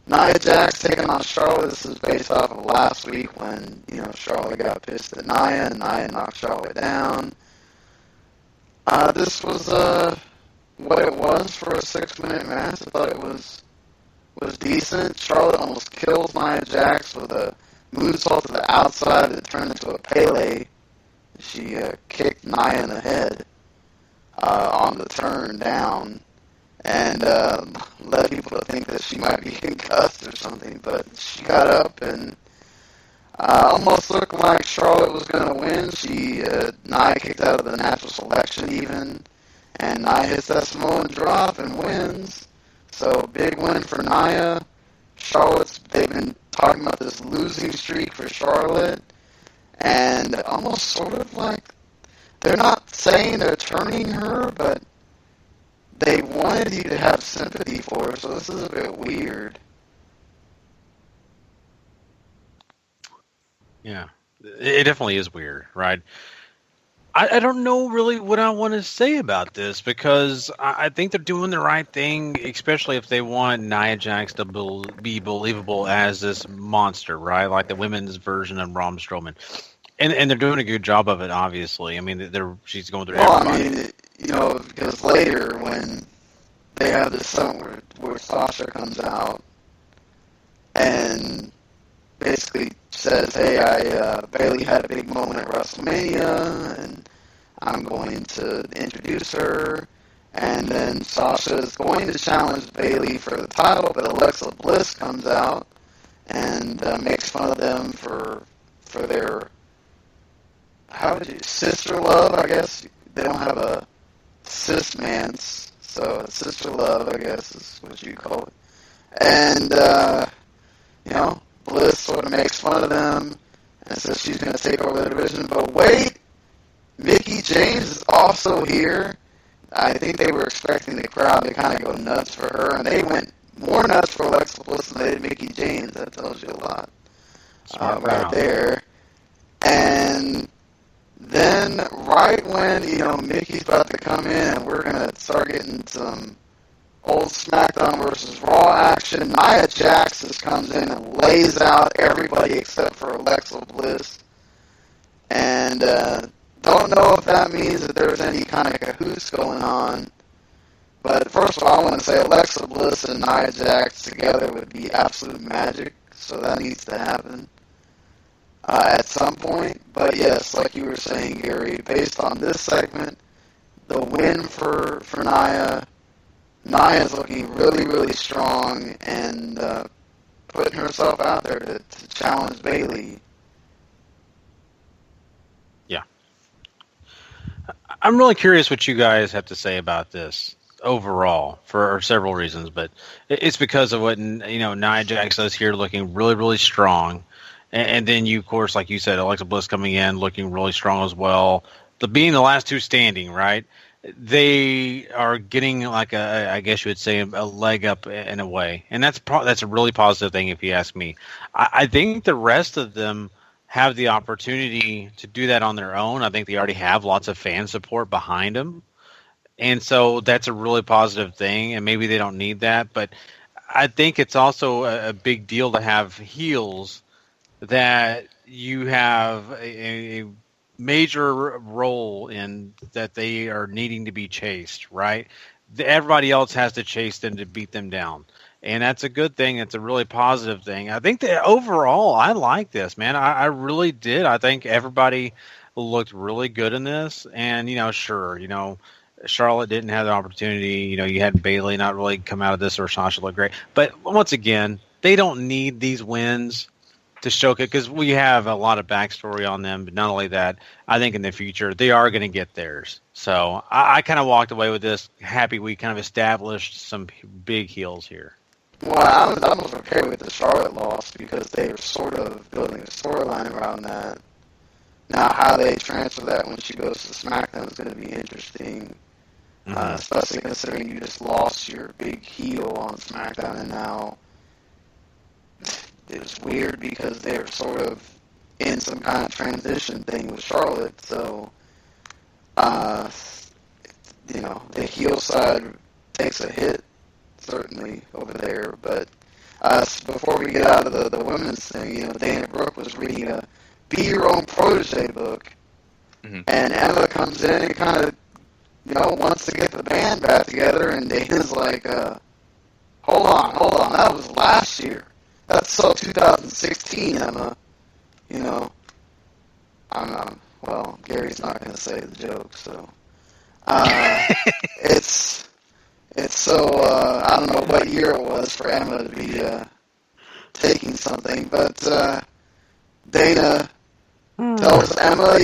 Nia Jax taking on Charlotte. This is based off of last week when, Charlotte got pissed at Nia, and Nia knocked Charlotte down. This was what it was for a 6-minute match. I thought it was decent. Charlotte almost kills Nia Jax with a moonsault to the outside that turned into a Pele. She kicked Nia in the head on the turn down and led people to think that she might be concussed or something. But she got up and almost looked like Charlotte was going to win. Nia kicked out of the natural selection even, and Nia hits that Samoan drop and wins. So big win for Nia. They've been talking about this losing streak for Charlotte, and almost sort of like they're not saying they're turning her, but they wanted you to have sympathy for her, so this is a bit weird. Yeah, it definitely is weird, right? I don't know really what I want to say about this because I think they're doing the right thing, especially if they want Nia Jax to be believable as this monster, right? Like the women's version of Braun Strowman. And they're doing a good job of it, obviously. I mean, she's going through everybody. Because later when they have this song where Sasha comes out and basically says, hey, Bayley had a big moment at WrestleMania, and I'm going to introduce her. And then Sasha is going to challenge Bayley for the title, but Alexa Bliss comes out and makes fun of them for their how would you, sister love, I guess. They don't have a cis man, so sister love, I guess, is what you call it. And, Bliss sort of makes fun of them and says she's going to take over the division. But wait, Mickie James is also here. I think they were expecting the crowd to kind of go nuts for her, and they went more nuts for Alexa Bliss than they did Mickie James. That tells you a lot right there. And then right when, Mickey's about to come in and we're going to start getting some old SmackDown versus Raw action, Nia Jax just comes in and lays out everybody except for Alexa Bliss. And don't know if that means that there's any kind of cahoots going on. But first of all, I want to say Alexa Bliss and Nia Jax together would be absolute magic. So that needs to happen at some point. But yes, like you were saying, Gary, based on this segment, the win for Nia. Nia's looking really, really strong and putting herself out there to challenge Bayley. Yeah. I'm really curious what you guys have to say about this overall for several reasons, but it's because of what, Nia Jax does here, looking really, really strong. And then you, of course, like you said, Alexa Bliss coming in, looking really strong as well. Being the last two standing, right? They are getting I guess you would say, a leg up in a way, and that's a really positive thing if you ask me. I think the rest of them have the opportunity to do that on their own. I think they already have lots of fan support behind them, and so that's a really positive thing. And maybe they don't need that, but I think it's also a big deal to have heels that you have a major role in, that they are needing to be chased, right? Everybody else has to chase them to beat them down. And that's a good thing. It's a really positive thing. I think that overall, I like this, man. I really did. I think everybody looked really good in this. And, sure, Charlotte didn't have the opportunity. You had Bayley not really come out of this, or Sasha looked great. But once again, they don't need these wins to showcase, because we have a lot of backstory on them. But not only that, I think in the future they are going to get theirs. So I kind of walked away with this happy we kind of established some big heels here. Well, I was okay with the Charlotte loss because they were sort of building a storyline around that. Now, how they transfer that when she goes to SmackDown is going to be interesting, especially considering you just lost your big heel on SmackDown, and now it was weird because they were sort of in some kind of transition thing with Charlotte. So, the heel side takes a hit, certainly, over there. But before we get out of the women's thing, Dana Brooke was reading a Be Your Own Protege book. Mm-hmm. And Emma comes in and kind of, wants to get the band back together. And Dana's like, hold on, that was last year. That's so 2016, Emma. Well, Gary's not going to say the joke, so. It's so, I don't know what year it was for Emma to be taking something, but Dana tells Emma,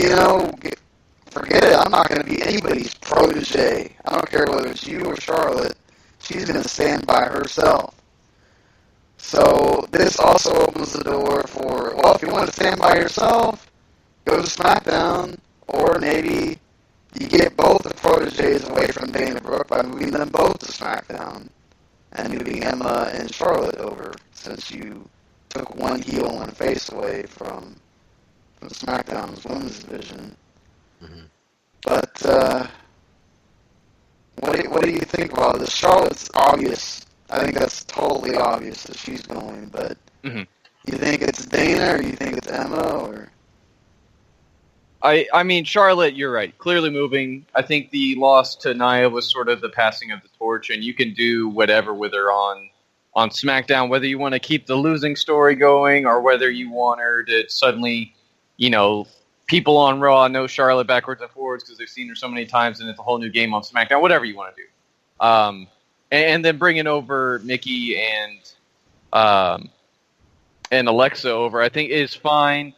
forget it, I'm not going to be anybody's protege. I don't care whether it's you or Charlotte. She's going to stand by herself. So this also opens the door for, if you want to stand by yourself, go to SmackDown, or maybe you get both the proteges away from Dana Brooke by moving them both to SmackDown and moving Emma and Charlotte over, since you took one heel and one face away from SmackDown's women's division. Mm-hmm. But what do you think about this? Charlotte's obvious. I think that's totally obvious that she's going, but you think it's Dana or you think it's Emma? Or I mean, Charlotte, you're right. Clearly moving. I think the loss to Nia was sort of the passing of the torch, and you can do whatever with her on SmackDown, whether you want to keep the losing story going or whether you want her to suddenly, people on Raw know Charlotte backwards and forwards because they've seen her so many times and it's a whole new game on SmackDown, whatever you want to do. And then bringing over Mickie and Alexa over, I think is fine.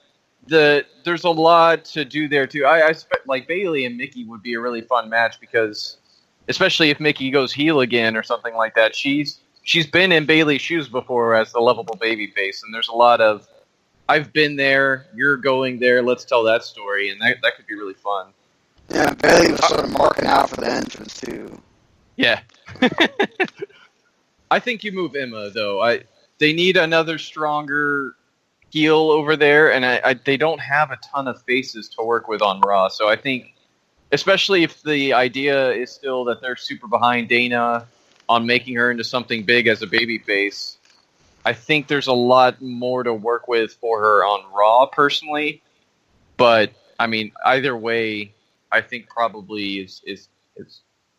there's a lot to do there too. I expect like Bailey and Mickey would be a really fun match because, especially if Mickey goes heel again or something like that, she's been in Bailey's shoes before as the lovable babyface, and there's a lot of I've been there, you're going there, let's tell that story, and that could be really fun. Yeah, Bailey was sort of marking out for the entrance too. Yeah. I think you move Emma though. They need another stronger heel over there, and they don't have a ton of faces to work with on Raw. So I think, especially if the idea is still that they're super behind Dana on making her into something big as a babyface, I think there's a lot more to work with for her on Raw, personally. But I mean, either way, I think probably is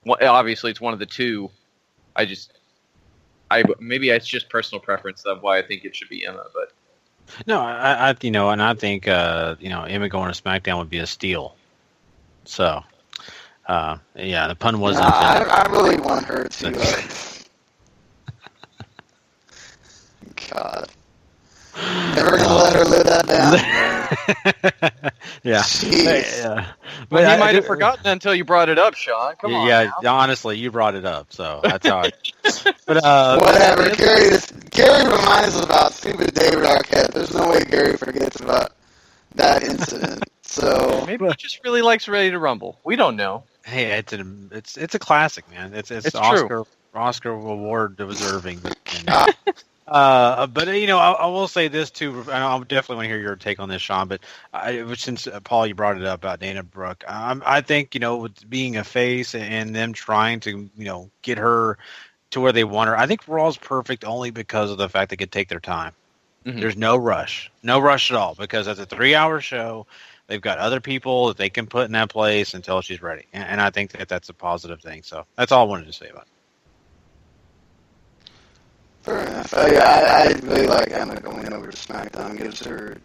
obviously it's one of the two. Maybe it's just personal preference of why I think it should be Emma, but. No, I and I think Emma going to SmackDown would be a steal. So, the pun wasn't. I really want her to. God, never gonna let her live that down. Yeah. But you might have forgotten until you brought it up, Sean. Come on. Yeah, honestly, you brought it up, so that's all right. But whatever. Gary reminds us about stupid David Arquette. There's no way Gary forgets about that incident. So maybe he just really likes Ready to Rumble. We don't know. Hey, it's a classic, man. It's Oscar award deserving. But I will say this too, and I definitely want to hear your take on this, Sean. But since Paul, you brought it up about Dana Brooke, I think with being a face and them trying to get her to where they want her, I think Raw's perfect only because of the fact they could take their time. Mm-hmm. There's no rush at all, because it's a 3-hour show. They've got other people that they can put in that place until she's ready, and I think that's a positive thing. So that's all I wanted to say about it. Fair enough. I really like Emma going over to SmackDown. Gives her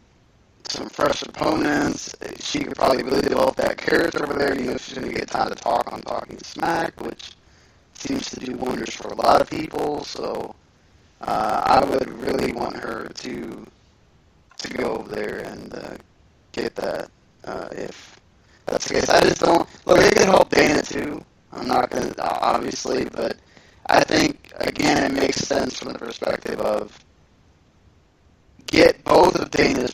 some fresh opponents. She could probably really develop that character over there. She's going to get time to talk on Talking Smack, which seems to do wonders for a lot of people. So I would really want her to go over there and get that if that's the case. I just don't. Look, it can help Dana too. I'm not going to, obviously, but I think, again, it makes sense from the perspective of get both of Dana's,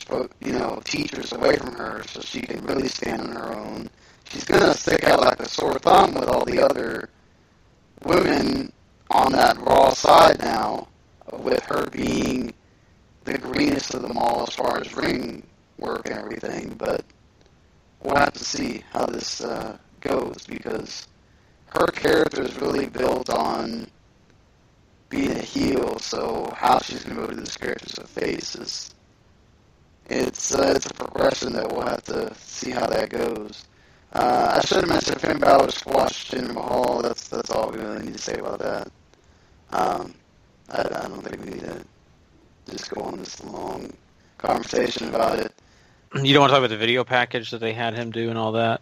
teachers away from her so she can really stand on her own. She's going to stick out like a sore thumb with all the other women on that Raw side now, with her being the greenest of them all as far as ring work and everything. But we'll have to see how this goes, because her character is really built on being a heel, so how she's going to go to this character as a face it's a progression that we'll have to see how that goes. I should have mentioned Finn Balor squashed Jinder Mahal. That's all we really need to say about that. I don't think we need to just go on this long conversation about it. You don't want to talk about the video package that they had him do and all that?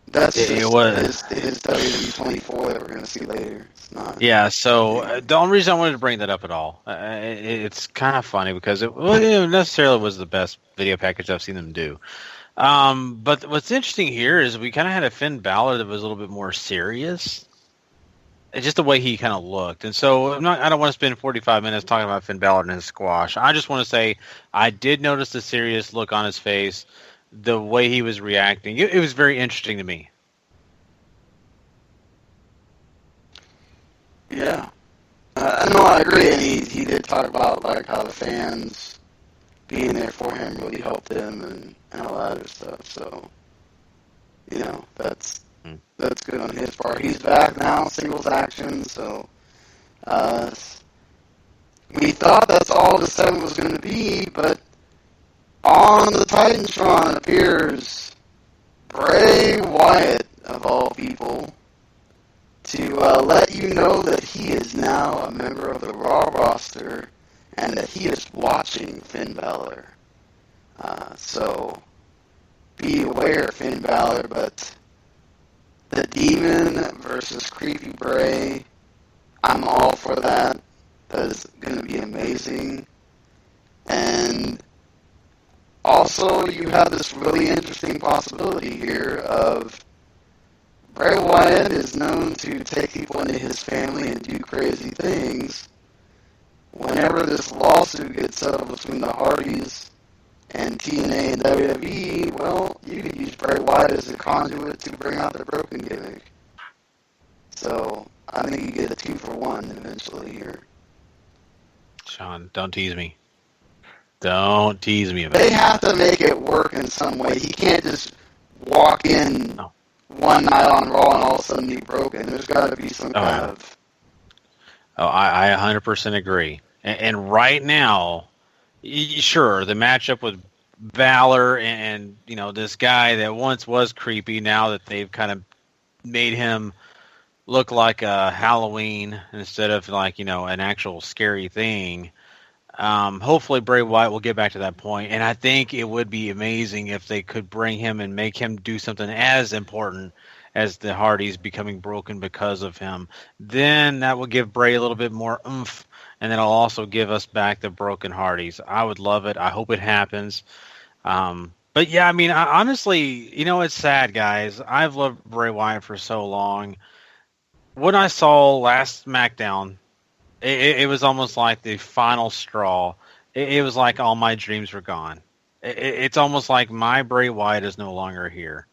That's his WWE 24 that we're going to see later. It's not. Yeah, so the only reason I wanted to bring that up at all, it's kind of funny because it necessarily was the best video package I've seen them do. But what's interesting here is we kind of had a Finn Balor that was a little bit more serious. It's just the way he kind of looked. And so I don't want to spend 45 minutes talking about Finn Balor and his squash. I just want to say I did notice the serious look on his face, the way he was reacting. It was very interesting to me. Yeah. No, I agree. And he did talk about how the fans being there for him really helped him and all that other stuff. So, that's good on his part. He's back now, singles action. So, we thought that's all the 7 was going to be, but on the Titantron appears Bray Wyatt, of all people, to let you know that he is now a member of the Raw roster and that he is watching Finn Balor. So be aware, Finn Balor, but the Demon versus Creepy Bray, I'm all for that. That is going to be amazing. And Also, you have this really interesting possibility here of Bray Wyatt is known to take people into his family and do crazy things. Whenever this lawsuit gets settled between the Hardys and TNA and WWE, well, you could use Bray Wyatt as a conduit to bring out the broken gimmick. So, I think you get a 2-for-1 eventually here. Sean, don't tease me. Don't tease me about They it. have to make it work in some way. He can't just walk in one night on Raw and all of a sudden be broken. There's got to be some kind of... Oh, I 100% agree. And right now, sure, the matchup with Valor and this guy that once was creepy, now that they've kind of made him look like a Halloween instead of like, an actual scary thing. Hopefully Bray Wyatt will get back to that point, and I think it would be amazing if they could bring him and make him do something as important as the Hardys becoming broken because of him. Then that will give Bray a little bit more oomph, and then it'll also give us back the broken Hardys. I would love it. I hope it happens. But yeah, I mean, honestly, it's sad, guys. I've loved Bray Wyatt for so long. When I saw last SmackDown, it was almost like the final straw. It was like all my dreams were gone. It's almost like my Bray Wyatt is no longer here.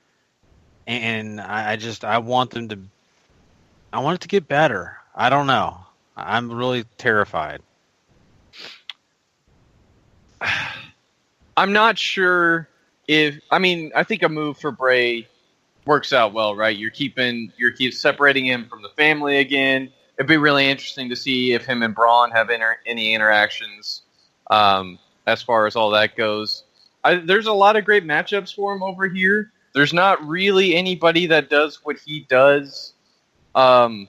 And I want it to get better. I don't know. I'm really terrified. I'm not sure I think a move for Bray works out well, right? You're separating him from the family again. It'd be really interesting to see if him and Braun have any interactions as far as all that goes. There's a lot of great matchups for him over here. There's not really anybody that does what he does on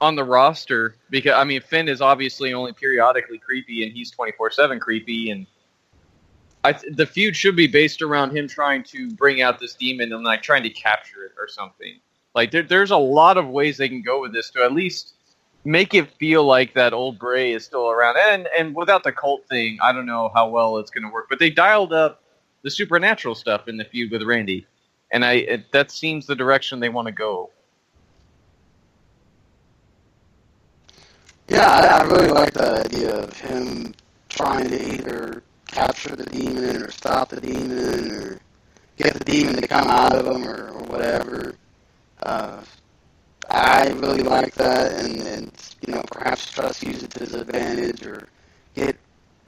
the roster. Because Finn is obviously only periodically creepy, and he's 24/7 creepy. And the feud should be based around him trying to bring out this demon and like trying to capture it or something. Like there's a lot of ways they can go with this to at least make it feel like that old Bray is still around. And without the cult thing, I don't know how well it's going to work. But they dialed up the supernatural stuff in the feud with Randy, and that seems the direction they want to go. Yeah, I really like that idea of him trying to either capture the demon or stop the demon or get the demon to come out of him or whatever. I really like that, and perhaps try to use it to his advantage or get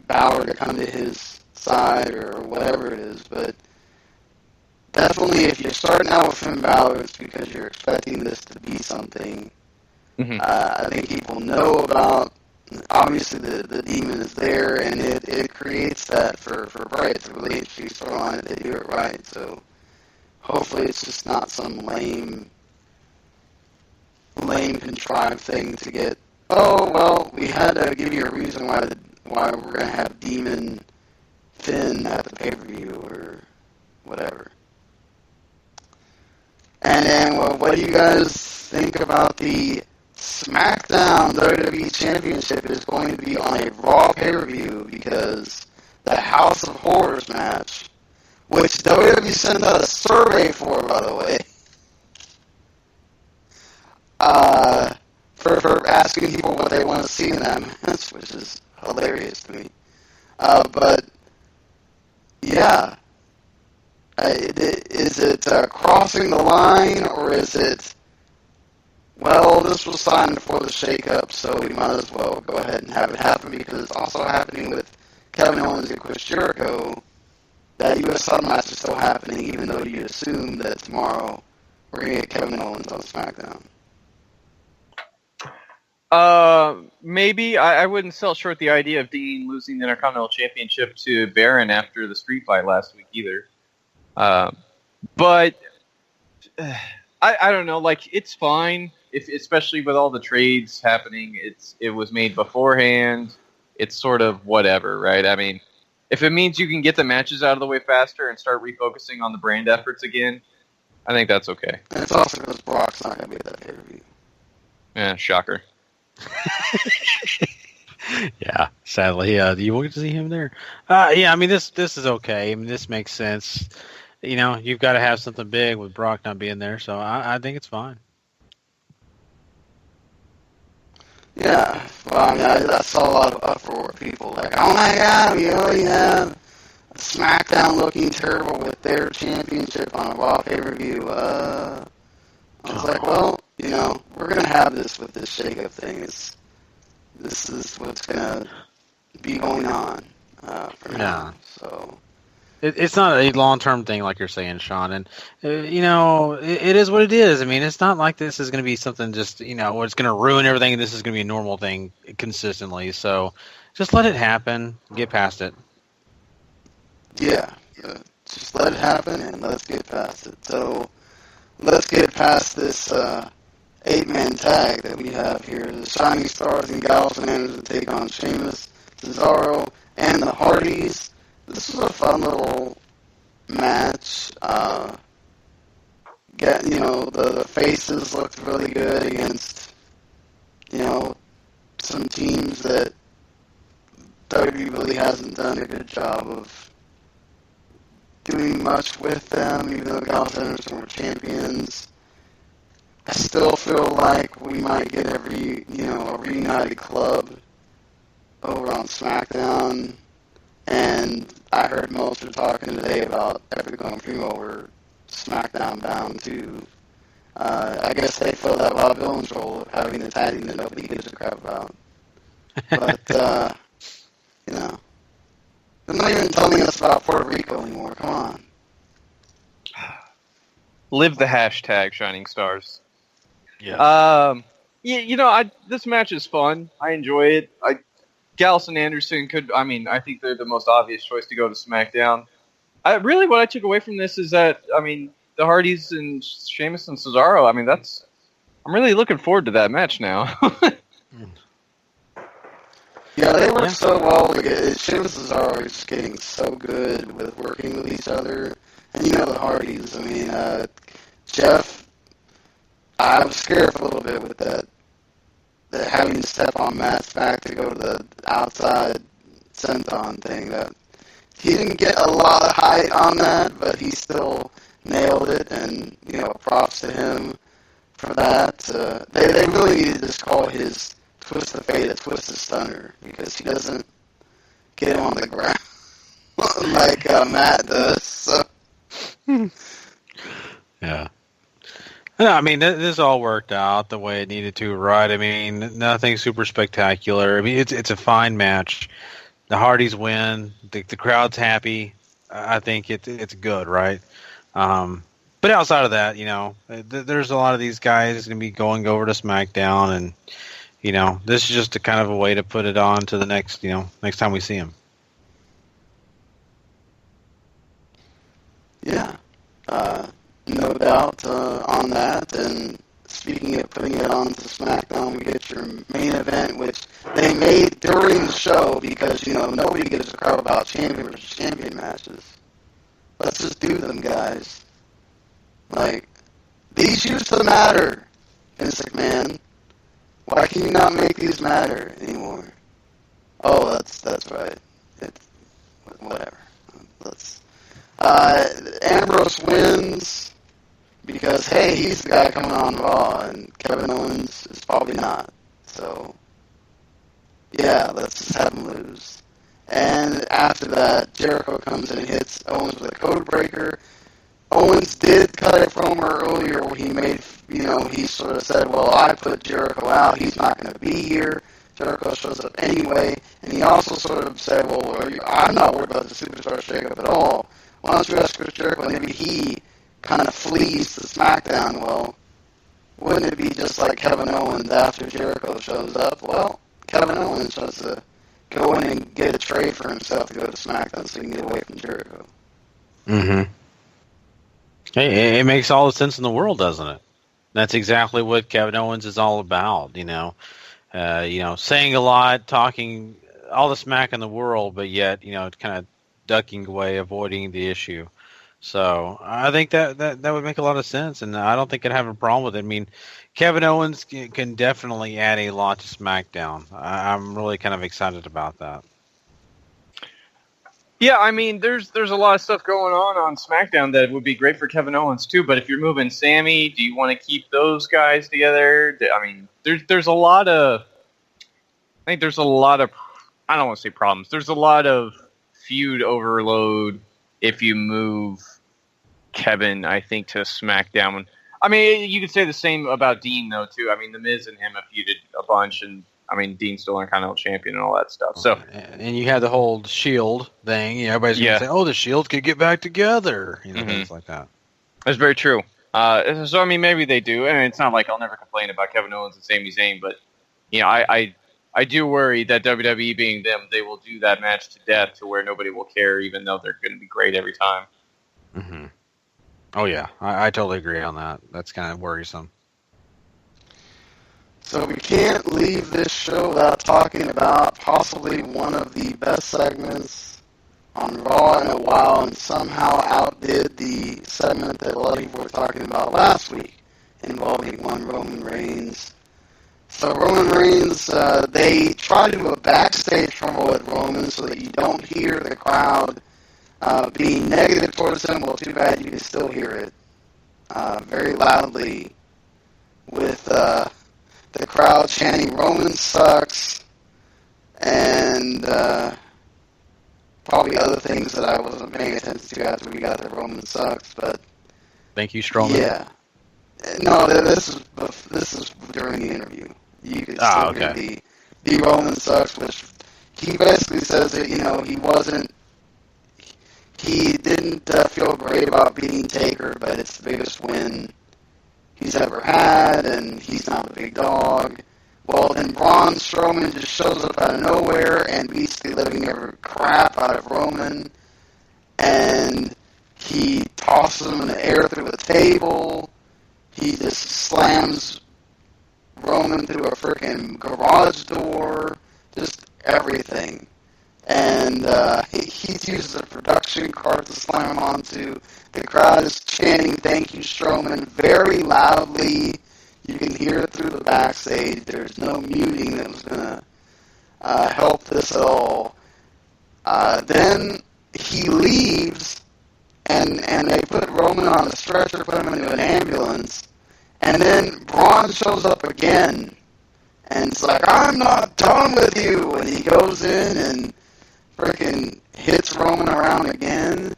Balor to come to his side or whatever it is. But definitely, if you're starting out with Finn Balor, it's because you're expecting this to be something. Mm-hmm. I think people know about. Obviously, the demon is there, and it creates that for Bray. It's a really interesting storyline if they do it right. So hopefully, it's just not some lame contrived thing to get. Oh well, we had to give you a reason why we're gonna have Demon Finn at the pay-per-view or whatever. And then, what do you guys think about the SmackDown WWE Championship is going to be on a Raw pay-per-view because the House of Horrors match, which WWE sent out a survey for, by the way, for asking people what they want to see in that match, which is hilarious to me. But, yeah. Is it crossing the line, or is it, well, this was signed before the shakeup, so we might as well go ahead and have it happen because it's also happening with Kevin Owens and Chris Jericho. That U.S. title match is still happening, even though you assume that tomorrow we're going to get Kevin Owens on SmackDown. Maybe. I wouldn't sell short the idea of Dean losing the Intercontinental Championship to Baron after the street fight last week either. But I don't know. Like, it's fine, especially with all the trades happening. It was made beforehand. It's sort of whatever, right? I mean, if it means you can get the matches out of the way faster and start refocusing on the brand efforts again, I think that's okay. And it's also because Brock's not going to be at that pay-per-view. Yeah, shocker. Yeah, sadly, you won't get to see him there. Yeah, I mean this is okay. I mean this makes sense. You've got to have something big with Brock not being there, so I think it's fine. Yeah, well, I mean, I saw a lot of uproar. People like, oh my God, we already have SmackDown looking terrible with their championship on a Raw pay-per-view. I was like, well, we're gonna have this with this shakeup thing. This is what's gonna be going on for now. So. It's not a long-term thing like you're saying, Sean, and it is what it is. I mean, it's not like this is going to be something just where it's going to ruin everything, and this is going to be a normal thing consistently. So, just let it happen, get past it. Yeah, just let it happen, and let's get past it. So, let's get past this 8-man tag that we have here: the Shining Stars and Gallows and Anderson take on Sheamus, Cesaro, and the Hardys. This was a fun little match. The faces looked really good against, some teams that WWE really hasn't done a good job of doing much with them, even though Gallows and Anderson were champions. I still feel like we might get a reunited club over on SmackDown. And I heard Meltzer talking today about Epic going Primo over SmackDown bound to, I guess they fill that Bob Villain's role of having the tag team that nobody gives a crap about. But, they're not even telling us about Puerto Rico anymore. Come on. Live the hashtag Shining Stars. Yeah. This match is fun. I enjoy it. Gallows and Anderson I think they're the most obvious choice to go to SmackDown. What I took away from this is that, the Hardys and Sheamus and Cesaro, I'm really looking forward to that match now. Yeah, they work so well together. Sheamus and Cesaro are just getting so good with working with each other. And the Hardys, Jeff, I was scared for a little bit with that having to step on Matt's back to go to the outside senton thing. That he didn't get a lot of height on that, but he still nailed it, and props to him for that. They really need to just call his twist of fate a twist of stunner, because he doesn't get him on the ground like Matt does. So. Yeah. No, this all worked out the way it needed to, right? Nothing super spectacular. It's a fine match. The Hardys win. The crowd's happy. I think it's good, right? But outside of that, there's a lot of these guys going to be going over to SmackDown, and this is just a kind of a way to put it on to the next time we see them. Yeah. No doubt on that. And speaking of putting it on to SmackDown, we get your main event, which they made during the show because, nobody gives a crap about champion versus champion matches. Let's just do them, guys. These used to matter, Vince McMahon. Why can you not make these matter anymore? Oh, that's right. Whatever. Ambrose wins because, hey, he's the guy coming on Raw, and Kevin Owens is probably not. So, yeah, let's just have him lose. And after that, Jericho comes in and hits Owens with a code breaker. Owens did cut a promo earlier where he made, he sort of said, well, I put Jericho out. He's not going to be here. Jericho shows up anyway. And he also sort of said, well, I'm not worried about the Superstar Shakeup at all. Why don't you ask Chris Jericho? Maybe he kind of flees to SmackDown. Well, wouldn't it be just like Kevin Owens after Jericho shows up? Well, Kevin Owens has to go in and get a trade for himself to go to SmackDown so he can get away from Jericho. Mm-hmm. Hey, it makes all the sense in the world, doesn't it? That's exactly what Kevin Owens is all about, saying a lot, talking all the smack in the world, but yet, kind of ducking away, avoiding the issue. So I think that would make a lot of sense, and I don't think I'd have a problem with it. I mean, Kevin Owens can definitely add a lot to SmackDown. I'm really kind of excited about that. Yeah, I mean, there's a lot of stuff going on SmackDown that would be great for Kevin Owens too. But if you're moving Sammy, do you want to keep those guys together? I mean, there's a lot of, I think there's a lot of, I don't want to say problems. There's a lot of feud overload if you move Kevin, I think, to SmackDown. I mean, you could say the same about Dean though too. I mean, The Miz and him have feuded a bunch, and I mean, Dean's still Intercontinental Champion and all that stuff. So, and you had the whole Shield thing. You know, everybody's going to say, "Oh, the Shield could get back together." You know, things like that. That's very true. So I mean, maybe they do, and it's not like I'll never complain about Kevin Owens and Sami Zayn, but you know, I do worry that WWE being them, they will do that match to death to where nobody will care, even though they're going to be great every time. Mm-hmm. Oh yeah, I totally agree on that. That's kind of worrisome. So we can't leave this show without talking about possibly one of the best segments on Raw in a while, and somehow outdid the segment that a lot of people were talking about last week, involving one Roman Reigns. So Roman Reigns, they try to do a backstage promo with Roman so that you don't hear the crowd being negative towards him. Well, too bad you can still hear it very loudly with the crowd chanting "Roman sucks" and probably other things that I wasn't paying attention to after we got the "Roman sucks." But thank you, Strowman. Yeah, no, this is during the interview. You could still hear the "Roman sucks," which he basically says that he didn't feel great about beating Taker, but it's the biggest win he's ever had, and he's not a big dog. Well, then Braun Strowman just shows up out of nowhere and beats the living crap out of Roman, and he tosses him in the air through a table. He just slams Roman through a freaking garage door, just everything. And he uses a production cart to slam him onto. The crowd is chanting, "Thank you, Strowman," very loudly. You can hear it through the backstage. There's no muting that was going to help this at all. Then he leaves, and they put Roman on a stretcher, put him into an ambulance, and then Braun shows up again, and it's like, "I'm not done with you," and he goes in and freaking hits Roman around again,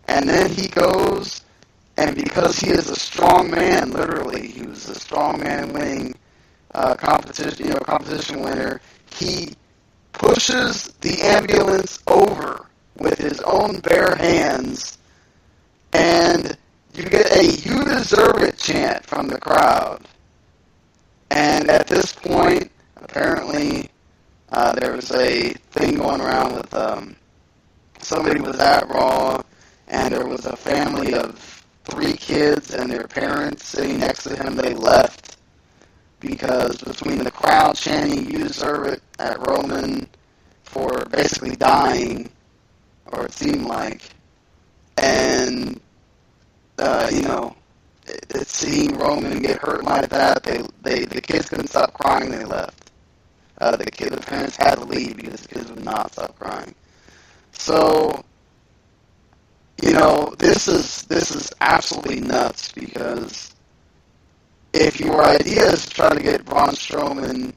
and then he goes, and because he is a strong man, literally, he was a strong man winning competition winner, he pushes the ambulance over with his own bare hands, and you get a "You deserve it" chant from the crowd. And at this point, apparently, there was a thing going around with somebody was at Raw, and there was a family of 3 kids and their parents sitting next to him. They left because between the crowd chanting "You deserve it" at Roman for basically dying, or it seemed like, and it's seeing Roman get hurt like that, the kids couldn't stop crying. They left. The parents had to leave because the kids would not stop crying. So, this is absolutely nuts, because if your idea is to try to get Braun Strowman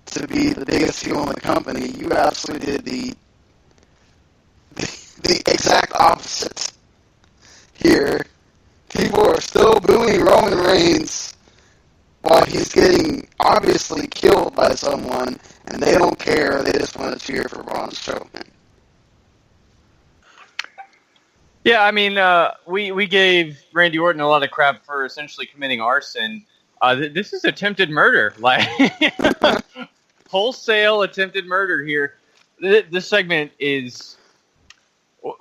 to be the biggest heel in the company, you absolutely did the exact opposite here. People are still booing Roman Reigns while he's getting obviously killed by someone, and they don't care. They just want to cheer for Braun Strowman. Yeah, I mean, we gave Randy Orton a lot of crap for essentially committing arson. This is attempted murder, like wholesale attempted murder here. This segment is,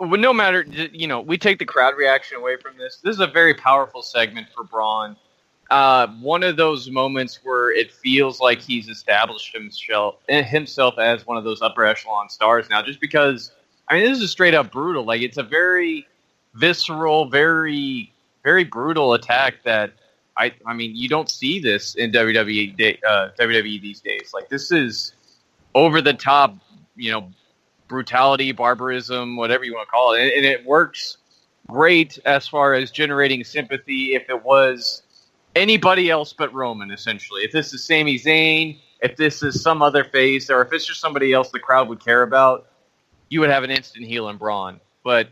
no matter, we take the crowd reaction away from this. This is a very powerful segment for Braun. One of those moments where it feels like he's established himself as one of those upper echelon stars now, just because, I mean, this is straight up brutal. Like, it's a very visceral, very, very brutal attack that I mean, you don't see this in WWE these days. Like, this is over the top, brutality, barbarism, whatever you want to call it, and it works great as far as generating sympathy. If it was anybody else but Roman, essentially, if this is Sami Zayn, if this is some other face, or if it's just somebody else the crowd would care about, you would have an instant heel in Braun. But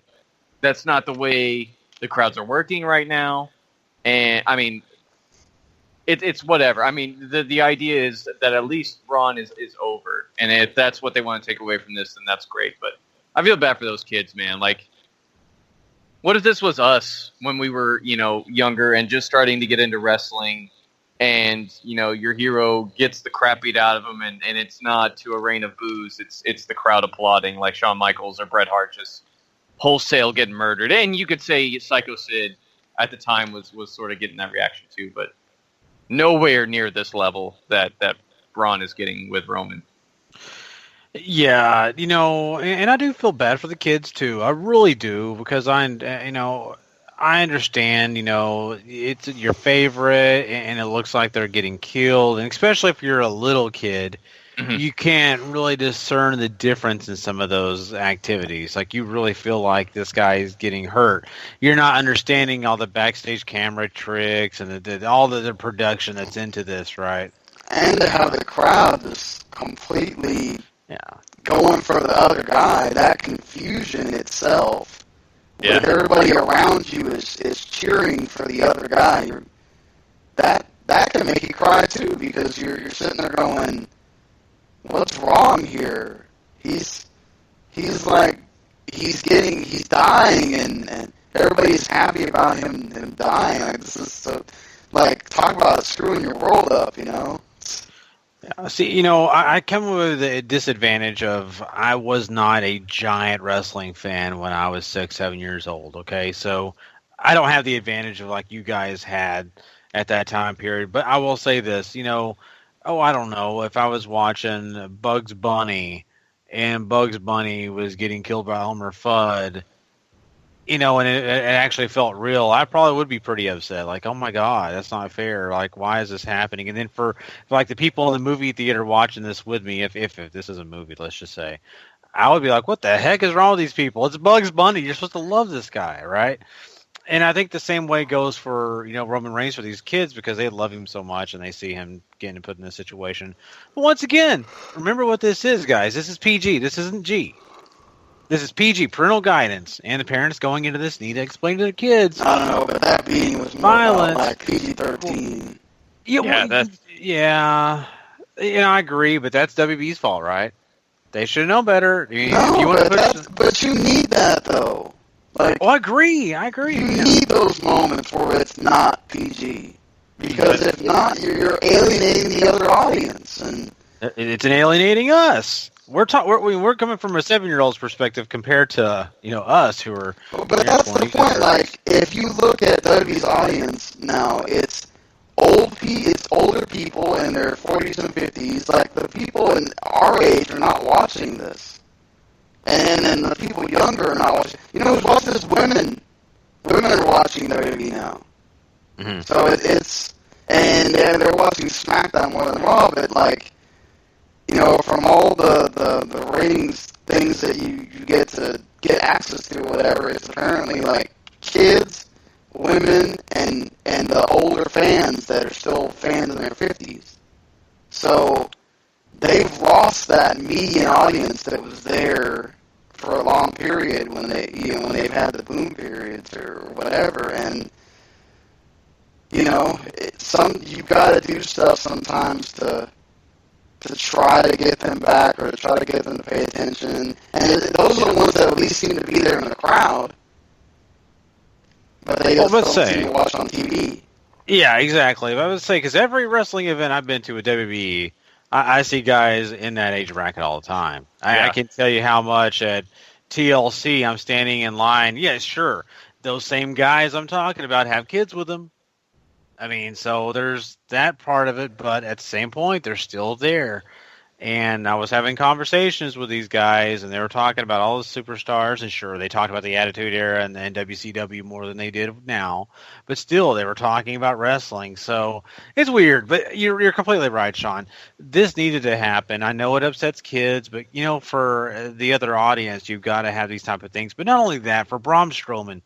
that's not the way the crowds are working right now. And I mean, it's whatever. I mean, the idea is that at least Braun is over. And if that's what they want to take away from this, then that's great. But I feel bad for those kids, man. Like, what if this was us when we were, younger and just starting to get into wrestling, and, your hero gets the crap beat out of him, and it's not to a rain of boos. It's the crowd applauding, like Shawn Michaels or Bret Hart just wholesale getting murdered. And you could say Psycho Sid at the time was sort of getting that reaction too, but nowhere near this level that Braun is getting with Roman. Yeah, and I do feel bad for the kids too. I really do, because I understand, it's your favorite and it looks like they're getting killed. And especially if you're a little kid, you can't really discern the difference in some of those activities. Like, you really feel like this guy is getting hurt. You're not understanding all the backstage camera tricks and all the production that's into this, right? And to have the crowd just completely going for the other guy, that confusion itself. Yeah. With everybody around you is cheering for the other guy. That can make you cry too, because you're sitting there going, what's wrong here? He's dying, and everybody's happy about him dying. Like, this is so, talk about screwing your world up, Yeah, see, I come with the disadvantage of I was not a giant wrestling fan when I was 6-7 years old, okay? So I don't have the advantage of like you guys had at that time period. But I will say this, I don't know, if I was watching Bugs Bunny and Bugs Bunny was getting killed by Elmer Fudd, and it actually felt real, I probably would be pretty upset. Like, oh my God, that's not fair. Like, why is this happening? And then for like the people in the movie theater watching this with me, if this is a movie, let's just say, I would be like, what the heck is wrong with these people? It's Bugs Bunny. You're supposed to love this guy, right? And I think the same way goes for, Roman Reigns for these kids, because they love him so much and they see him getting put in this situation. But once again, remember what this is, guys. This is PG. This isn't G. This is PG, parental guidance, and the parents going into this need to explain to their kids. I don't know, but that beating was more violent, like PG-13. Yeah, I agree, but that's WB's fault, right? They should know better. But you need that, though. I agree. You need those moments where it's not PG, because if not, you're alienating the other audience, and it's alienating us. We're coming from a 7-year-old's perspective compared to us who are. But that's the point. Like, if you look at WWE's audience now, it's older people in their 40s and 50s. Like, the people in our age are not watching this, and then the people younger are not watching. Who's watching this? Women are watching WWE now. Mm-hmm. So it's and they're watching SmackDown more than Raw, but like. From all the ratings things that you get to get access to, whatever, it's apparently like kids, women, and the older fans that are still fans in their 50s. So they've lost that median audience that was there for a long period when they've had the boom periods or whatever, and you've got to do stuff sometimes to try to get them back, or to try to get them to pay attention. And those are the ones that at least seem to be there in the crowd. But they just don't seem to watch on TV. Yeah, exactly. I would say, because every wrestling event I've been to with WWE, I see guys in that age bracket all the time. I can tell you how much at TLC I'm standing in line. Yeah, sure. Those same guys I'm talking about have kids with them. I mean, so there's that part of it, but at the same point, they're still there. And I was having conversations with these guys, and they were talking about all the superstars. And sure, they talked about the Attitude Era and WCW more than they did now. But still, they were talking about wrestling. So it's weird. But you're completely right, Sean. This needed to happen. I know it upsets kids, but, for the other audience, you've got to have these type of things. But not only that, for Braun Strowman,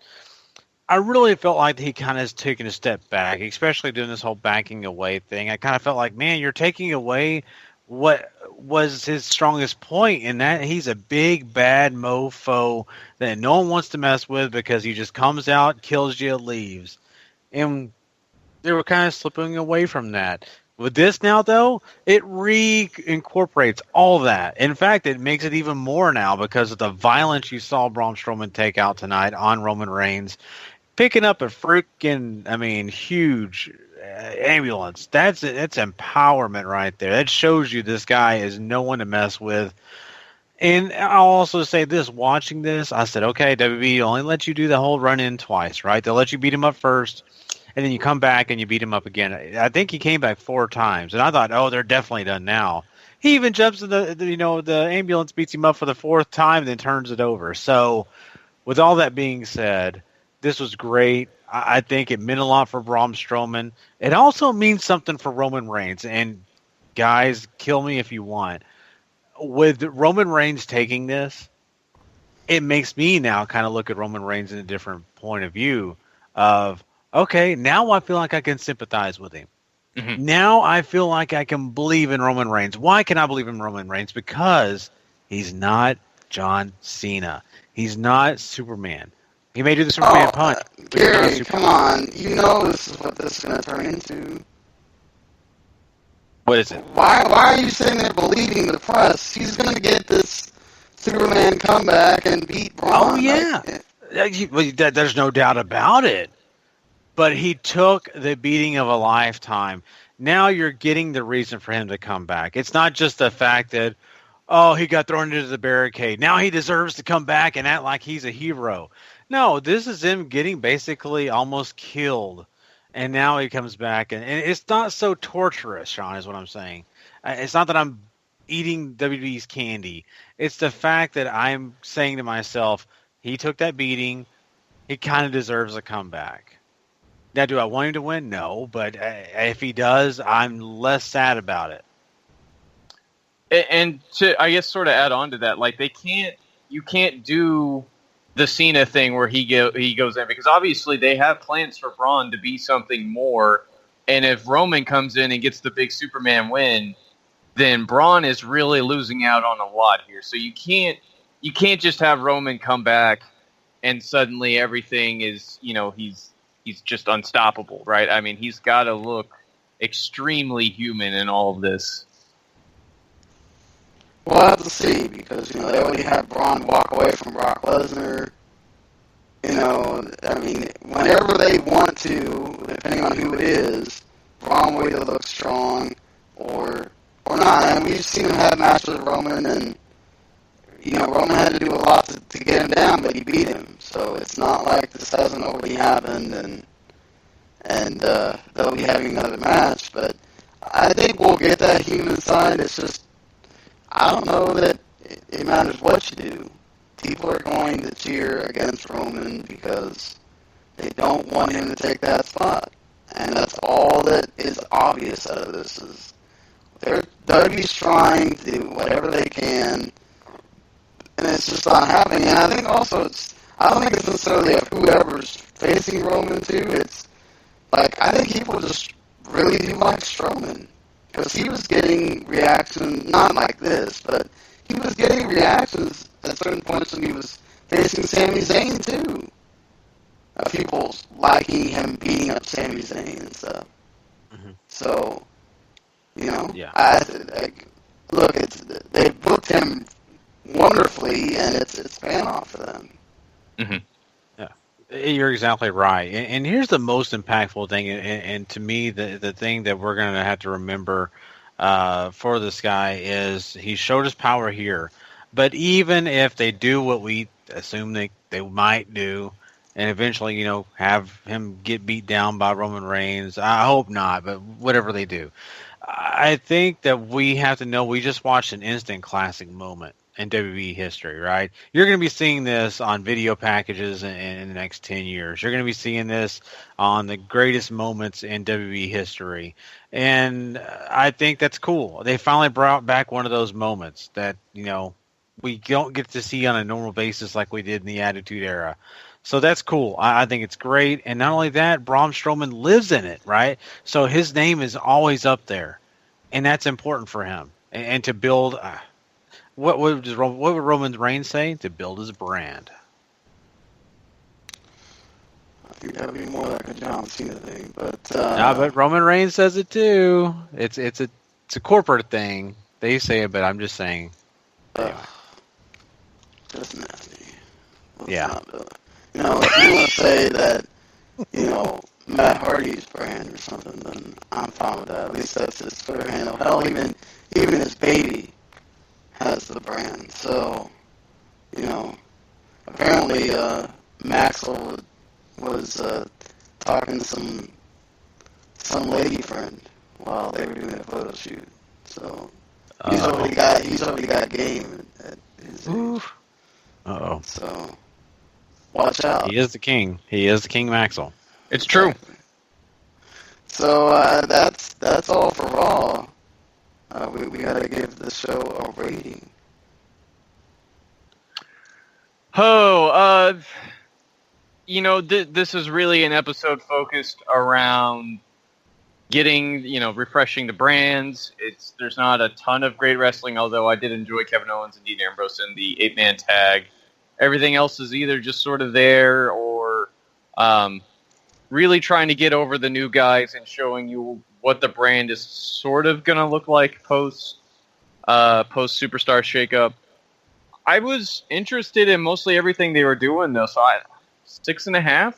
I really felt like he kind of has taken a step back, especially doing this whole backing away thing. I kind of felt like, man, you're taking away what was his strongest point, in that he's a big bad mofo that no one wants to mess with because he just comes out, kills you, leaves. And they were kind of slipping away from that. With this now, though, it reincorporates all that. In fact, it makes it even more now because of the violence you saw Braun Strowman take out tonight on Roman Reigns. Picking up a freaking, huge ambulance. That's empowerment right there. That shows you this guy is no one to mess with. And I'll also say this, watching this, I said, okay, WB only lets you do the whole run-in twice, right? They'll let you beat him up first, and then you come back and you beat him up again. I think he came back 4 times, and I thought, oh, they're definitely done now. He even jumps in the ambulance, beats him up for the 4th time, and then turns it over. So with all that being said, this was great. I think it meant a lot for Braun Strowman. It also means something for Roman Reigns. And guys, kill me if you want. With Roman Reigns taking this, it makes me now kind of look at Roman Reigns in a different point of view of, okay, now I feel like I can sympathize with him. Mm-hmm. Now I feel like I can believe in Roman Reigns. Why can I believe in Roman Reigns? Because he's not John Cena. He's not Superman. He may do the Superman punch. Gary, come on. You know this is what this is going to turn into. What is it? Why are you sitting there believing the press? He's going to get this Superman comeback and beat Braun. Oh, yeah. There's no doubt about it. But he took the beating of a lifetime. Now you're getting the reason for him to come back. It's not just the fact that, oh, he got thrown into the barricade. Now he deserves to come back and act like he's a hero. No, this is him getting basically almost killed, and now he comes back, and it's not so torturous, Sean, is what I'm saying. It's not that I'm eating WWE's candy. It's the fact that I'm saying to myself, he took that beating, he kind of deserves a comeback. Now, do I want him to win? No, but if he does, I'm less sad about it. And to, I guess, sort of add on to that, like you can't do the Cena thing where he goes in, because obviously they have plans for Braun to be something more. And if Roman comes in and gets the big Superman win, then Braun is really losing out on a lot here. So you can't just have Roman come back and suddenly everything is, he's just unstoppable, right? I mean, he's got to look extremely human in all of this. We'll have to see, because, they already had Braun walk away from Brock Lesnar. Whenever they want to, depending on who it is, Braun will either look strong or not. And we've seen him have matches with Roman, and, Roman had to do a lot to get him down, but he beat him. So it's not like this hasn't already happened, and they'll be having another match. But I think we'll get that human side. It's just, I don't know that it matters what you do. People are going to cheer against Roman because they don't want him to take that spot. And that's all that is obvious out of this. Is WWE's trying to do whatever they can, and it's just not happening. And I think also I don't think it's necessarily of whoever's facing Roman too. It's like, I think people just really do like Strowman. Because he was getting reactions, not like this, but he was getting reactions at certain points when he was facing Sami Zayn, too. Of people liking him beating up Sami Zayn and stuff. Mm-hmm. So, yeah. Look, they booked him wonderfully, and it's paying off for them. Mm-hmm. Yeah, you're exactly right. And here's the most impactful thing, and to me, the thing that we're going to have to remember for this guy is he showed his power here. But even if they do what we assume they might do, and eventually, have him get beat down by Roman Reigns, I hope not, but whatever they do, I think that we have to know we just watched an instant classic moment in WWE history, right? You're going to be seeing this on video packages in the next 10 years. You're going to be seeing this on the greatest moments in WWE history. And I think that's cool. They finally brought back one of those moments that, we don't get to see on a normal basis like we did in the Attitude Era. So that's cool. I think it's great. And not only that, Braun Strowman lives in it, right? So his name is always up there. And that's important for him. And to build... What would Roman Reigns say? To build his brand. I think that would be more like a John Cena thing, but but Roman Reigns says it too. It's a corporate thing. They say it, but I'm just saying. Anyway. Just nasty. Yeah. If you want to say that, Matt Hardy's brand or something, then I'm fine with that. At least that's his Twitter handle. Hell, even his baby has the brand. So, apparently Maxwell was talking to some lady friend while they were doing a photo shoot. So he's already got game at his age. Uh-oh. So watch out. He is the king. He is the King Maxwell. It's true. So that's all for Raw. We gotta give the show a rating. This is really an episode focused around getting, refreshing the brands. There's not a ton of great wrestling, although I did enjoy Kevin Owens and Dean Ambrose in the 8-man tag. Everything else is either just sort of there or really trying to get over the new guys and showing you what the brand is sort of going to look like post Superstar Shakeup. I was interested in mostly everything they were doing, though, so 6.5.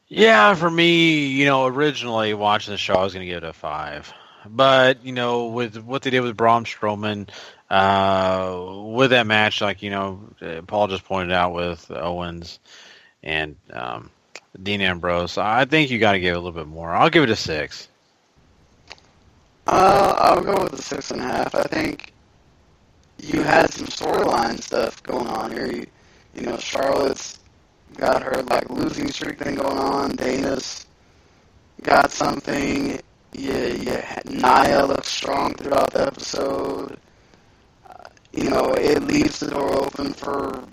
Yeah, for me, originally watching the show, I was going to give it a 5. But, with what they did with Braun Strowman, with that match, like, Paul just pointed out with Owens and Dean Ambrose, I think you got to give it a little bit more. I'll give it a 6. I'll go with a 6.5. I think you had some storyline stuff going on here. Charlotte's got her losing streak thing going on. Dana's got something. Nia looks strong throughout the episode. It leaves the door open for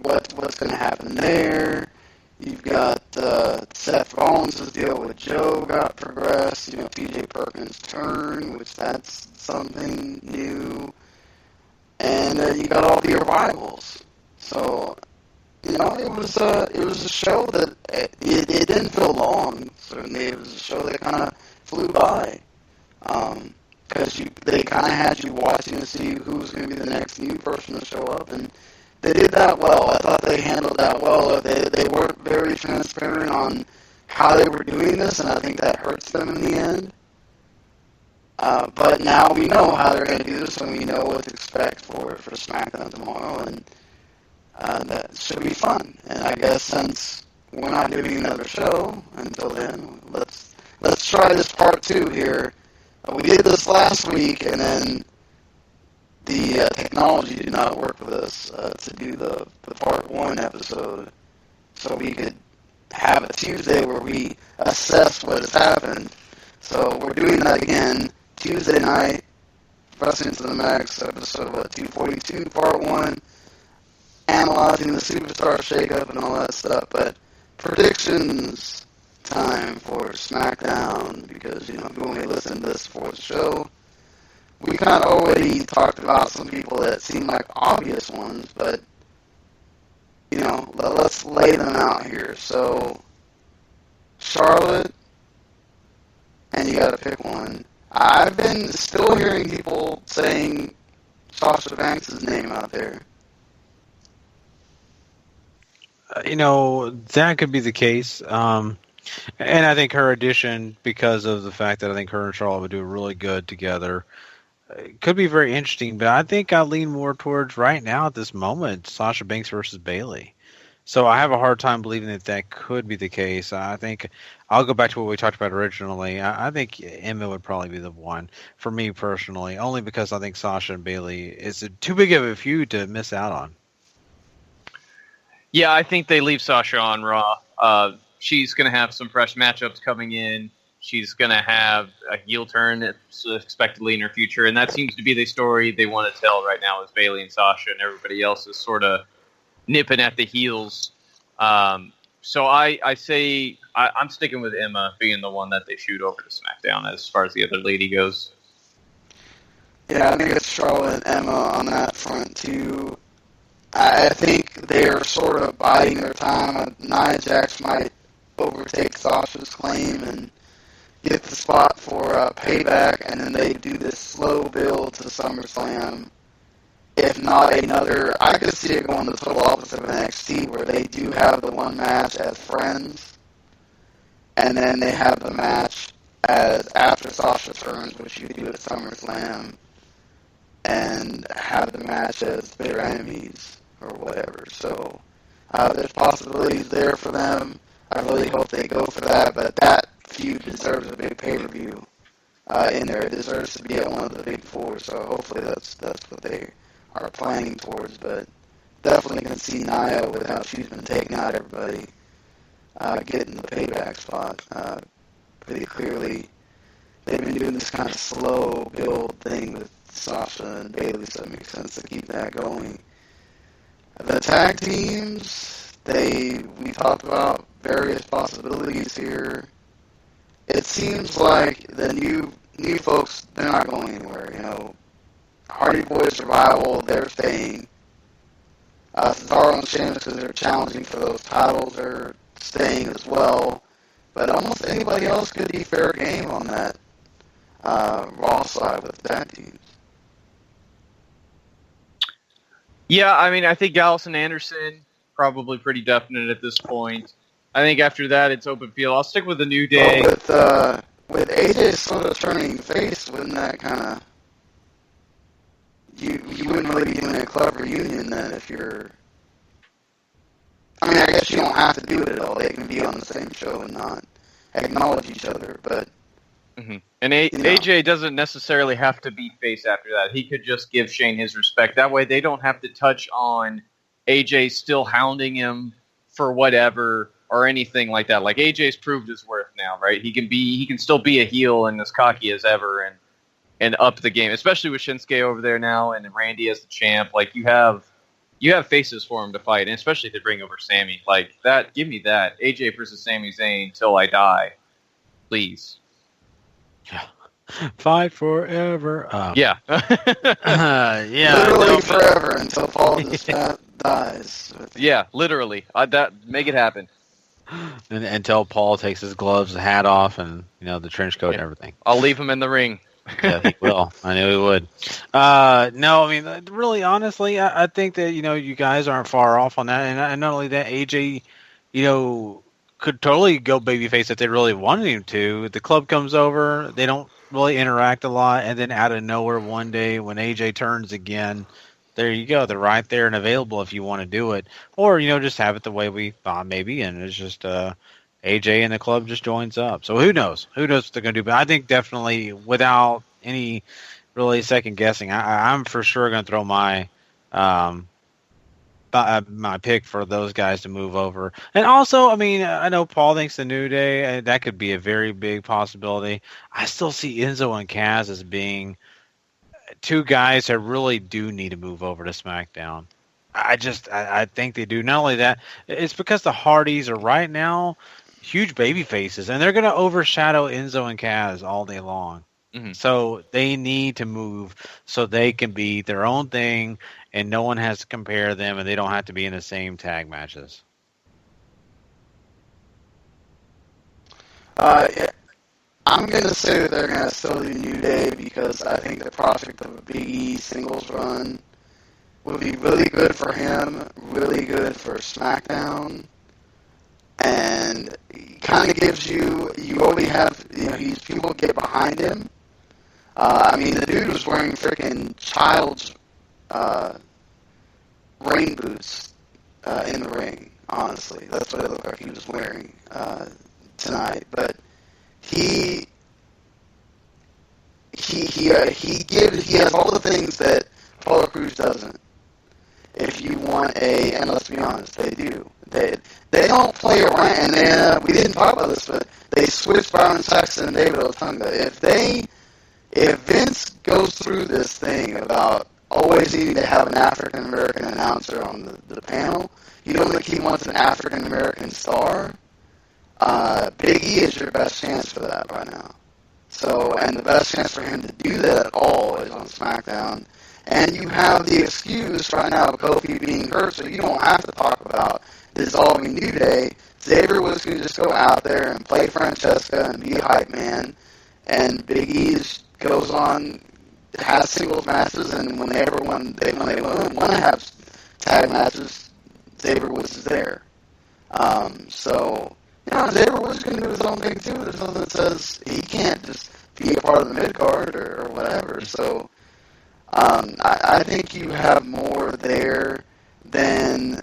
what's going to happen there. You've got Seth Rollins' deal with Joe got progressed. PJ Perkins' turn, which that's something new. And you got all the arrivals. So, it was a show that it didn't feel long. Certainly, it was a show that kind of flew by. Because they kind of had you watching to see who was going to be the next new person to show up, and they did that well. I thought they handled that well. They weren't very transparent on how they were doing this, and I think that hurts them in the end. But now we know how they're going to do this, and we know what to expect for SmackDown tomorrow, and that should be fun. And I guess since we're not doing another show until then, let's try this part 2 here. We did this last week, and then the technology did not work with us to do the part 1 episode, so we could have a Tuesday where we assess what has happened. So we're doing that again Tuesday night, Wrestling to the Max, episode 242, part 1, analyzing the Superstar Shakeup and all that stuff. But predictions time for SmackDown, because you only listen to this for the show. We kind of already talked about some people that seem like obvious ones, but let's lay them out here. So Charlotte, and you got to pick one. I've been still hearing people saying Sasha Banks' name out there. That could be the case. And I think her addition, because of the fact that I think her and Charlotte would do really good together, could be very interesting. But I think I lean more towards right now at this moment Sasha Banks versus Bayley. So I have a hard time believing that that could be the case. I think I'll go back to what we talked about originally. I think Emma would probably be the one for me personally, only because I think Sasha and Bailey is too big of a feud to miss out on. Yeah, I think they leave Sasha on Raw. She's going to have some fresh matchups coming in. She's going to have a heel turn that's expectedly in her future, and that seems to be the story they want to tell right now is Bailey and Sasha, and everybody else is sort of nipping at the heels. So I say I'm sticking with Emma being the one that they shoot over to SmackDown as far as the other lady goes. Yeah, I think it's Charlotte and Emma on that front, too. I think they're sort of biding their time. Nia Jax might overtake Sasha's claim and get the spot for Payback, and then they do this slow build to SummerSlam. If not another, I could see it going the total opposite of NXT, where they do have the one match as friends, and then they have the match as after Sasha turns, which you do at SummerSlam, and have the match as bitter enemies or whatever. So there's possibilities there for them. I really hope they go for that, but that feud deserves a big pay-per-view in there. It deserves to be at one of the big four, so hopefully that's what they are planning towards, but definitely can see Nia, with how she's been taking out everybody, getting the Payback spot pretty clearly. They've been doing this kind of slow build thing with Sasha and Bailey, so it makes sense to keep that going. The tag teams, we talked about various possibilities here. It seems like the new folks, they're not going anywhere, you know. Hardy Boys Survival, they're staying. Cesaro and Sheamus, because they're challenging for those titles, are staying as well. But almost anybody else could be fair game on that Raw side with that teams. Yeah, I mean, I think Gallus and Anderson, probably pretty definite at this point. I think after that, it's open field. I'll stick with the New Day. Well, with AJ sort of turning face, wouldn't that kind of... You wouldn't really be doing a club reunion then if you're... I mean, I guess you don't have to do it at all. They can be on the same show and not acknowledge each other, but... Mm-hmm. And AJ doesn't necessarily have to be face after that. He could just give Shane his respect. That way they don't have to touch on AJ still hounding him for whatever or anything like that. Like, AJ's proved his worth now, right? He can still be a heel and as cocky as ever and up the game, especially with Shinsuke over there now and Randy as the champ. Like, you have faces for him to fight, and especially to bring over Sammy. Like, that, give me that. AJ versus Sami Zayn till I die. Please. Yeah. Fight forever. Yeah. Yeah. Literally forever until Paul just dies. Yeah, literally. Make it happen. And until Paul takes his gloves and hat off and, the trench coat and everything. I'll leave him in the ring. Yeah, he will. I knew he would. No, I mean, really, honestly, I think that, you guys aren't far off on that. And not only that, AJ, could totally go babyface if they really wanted him to. The club comes over, they don't really interact a lot, and then out of nowhere one day when AJ turns again, there you go. They're right there and available if you want to do it. Or, just have it the way we thought maybe, and it's just AJ and the club just joins up. So who knows? Who knows what they're going to do? But I think definitely without any really second guessing, I'm for sure going to throw my pick for those guys to move over. And also, I mean, I know Paul thinks the New Day, that could be a very big possibility. I still see Enzo and Kaz as being two guys that really do need to move over to SmackDown. I think they do. Not only that, it's because the Hardys are right now huge baby faces, and they're going to overshadow Enzo and Kaz all day long. Mm-hmm. So they need to move so they can be their own thing, and no one has to compare them, and they don't have to be in the same tag matches. Yeah. I'm going to say that they're going to still do New Day because I think the prospect of a Big E singles run would be really good for him, really good for SmackDown, and kind of gives you already have, these people get behind him. I mean, the dude was wearing freaking child's rain boots in the ring. honestly. That's what it looked like he was wearing tonight. But he has all the things that Apollo Crews doesn't. If you want and let's be honest, they do. They don't play around, and then we didn't talk about this, but they switched Byron Saxton and David Otunga. If Vince goes through this thing about always needing to have an African American announcer on the panel, you don't think he wants an African American star? Big E is your best chance for that right now. So, and the best chance for him to do that at all is on SmackDown. And you have the excuse right now of Kofi being hurt, so you don't have to talk about dissolving New Day. Xavier was going to just go out there and play Francesca and be a hype man. And Big E goes on, has singles matches, and when they want to have tag matches, Xavier was there. So, Xavier was going to do his own thing too. There's nothing that says he can't just be a part of the mid-card or whatever. So, I think you have more there than,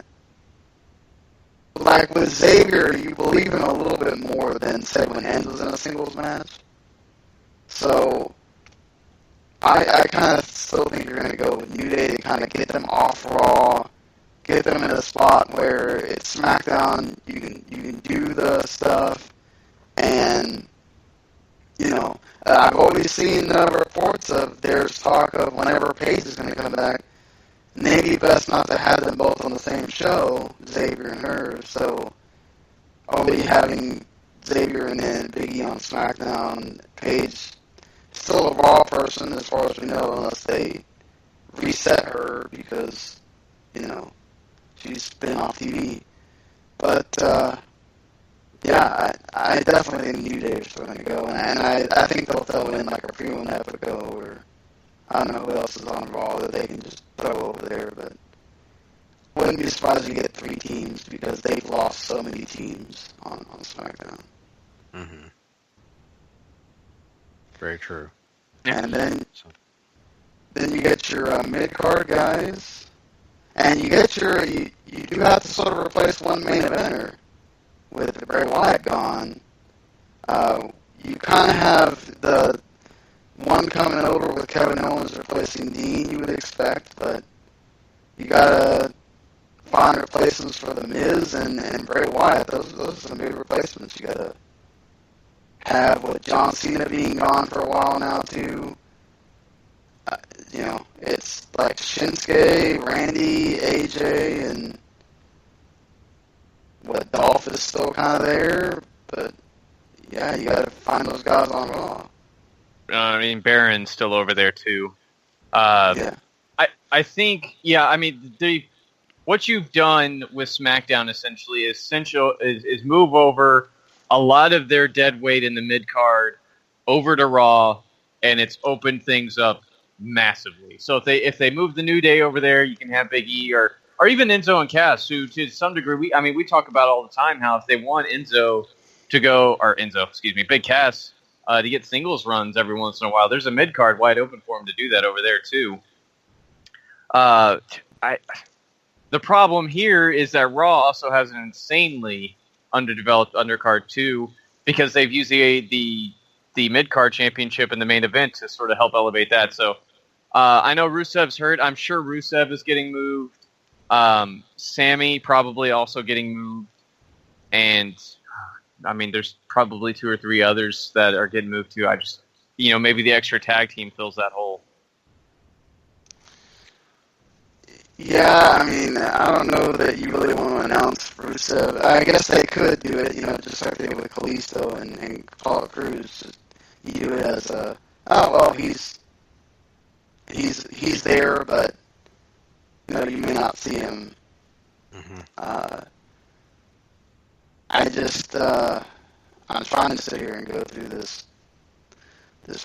like with Xavier, you believe in a little bit more than, say, when Enzo was in a singles match. So, I kind of still think you're going to go with New Day to kind of get them off Raw, get them in a spot where it's SmackDown, you can do the stuff, and, I've always seen reports of there's talk of whenever Paige is going to come back, maybe best not to have them both on the same show, Xavier and her, so only having Xavier and then Big E on SmackDown, Paige still a Raw person as far as we know, unless they reset her because, she's been off TV. But, I definitely think New Day is still going to go, and I think they'll throw in like a Freeman Epico, or I don't know who else is on Raw that they can just throw over there, but wouldn't be surprised if you get 3 teams because they've lost so many teams on SmackDown. Mm-hmm. Very true. And then you get your mid-card guys, and you get you do have to sort of replace one main eventer with Bray Wyatt gone. You kind of have the one coming over with Kevin Owens replacing Dean, you would expect, but you gotta find replacements for The Miz and Bray Wyatt. Those are some big replacements. You gotta have with John Cena being gone for a while now too. It's like Shinsuke, Randy, AJ, and Dolph is still kind of there, but yeah, you got to find those guys on Raw. Baron's still over there too. Yeah. I think, what you've done with SmackDown essentially is move over a lot of their dead weight in the mid card over to Raw, and it's opened things up massively. So if they move the New Day over there, you can have Big E or even Enzo and Cass, who to some degree we talk about all the time how if they want Big Cass to get singles runs every once in a while, there's a mid card wide open for him to do that over there too. The problem here is that Raw also has an insanely underdeveloped undercard too, because they've used the mid-card championship in the main event to sort of help elevate that. So I know Rusev's hurt. I'm sure Rusev is getting moved. Sammy probably also getting moved. And, there's probably 2 or 3 others that are getting moved too. I just, maybe the extra tag team fills that hole. Yeah, I don't know that you really want to announce Rusev. I guess they could do it, just like they did with Kalisto and Paul Crews. You do it as he's there, but you may not see him. Mm-hmm. I'm trying to sit here and go through this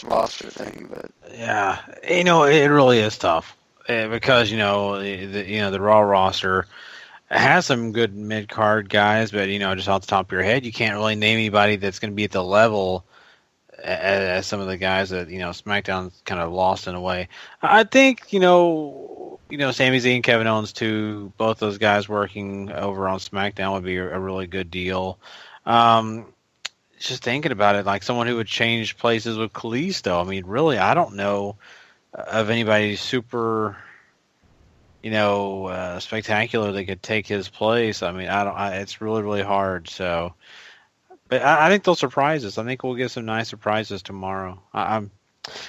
roster thing, but yeah, it really is tough. Because the Raw roster has some good mid card guys, but just off the top of your head, you can't really name anybody that's going to be at the level as some of the guys that SmackDown's kind of lost in a way. I think Sami Zayn and Kevin Owens too. Both those guys working over on SmackDown would be a really good deal. Just thinking about it, like someone who would change places with Kalisto. I mean, really, I don't know of anybody super, spectacular that could take his place. I mean, it's really, really hard. So, but I think they'll surprise us. I think we'll get some nice surprises tomorrow. I'm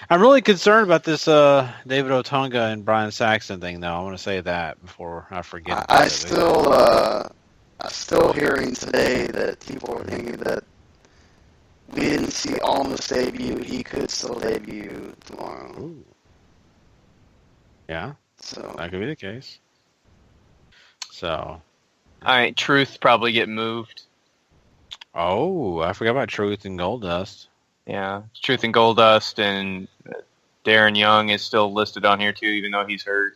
really concerned about this David Otunga and Brian Saxton thing, though. I want to say that before I forget. I'm still hearing today that people are thinking that we didn't see Almost debut. He could still debut tomorrow. Ooh. Yeah, so that could be the case. So, all right, Truth probably get moved. Oh, I forgot about Truth and Goldust. Yeah, Truth and Goldust, and Darren Young is still listed on here too, even though he's hurt.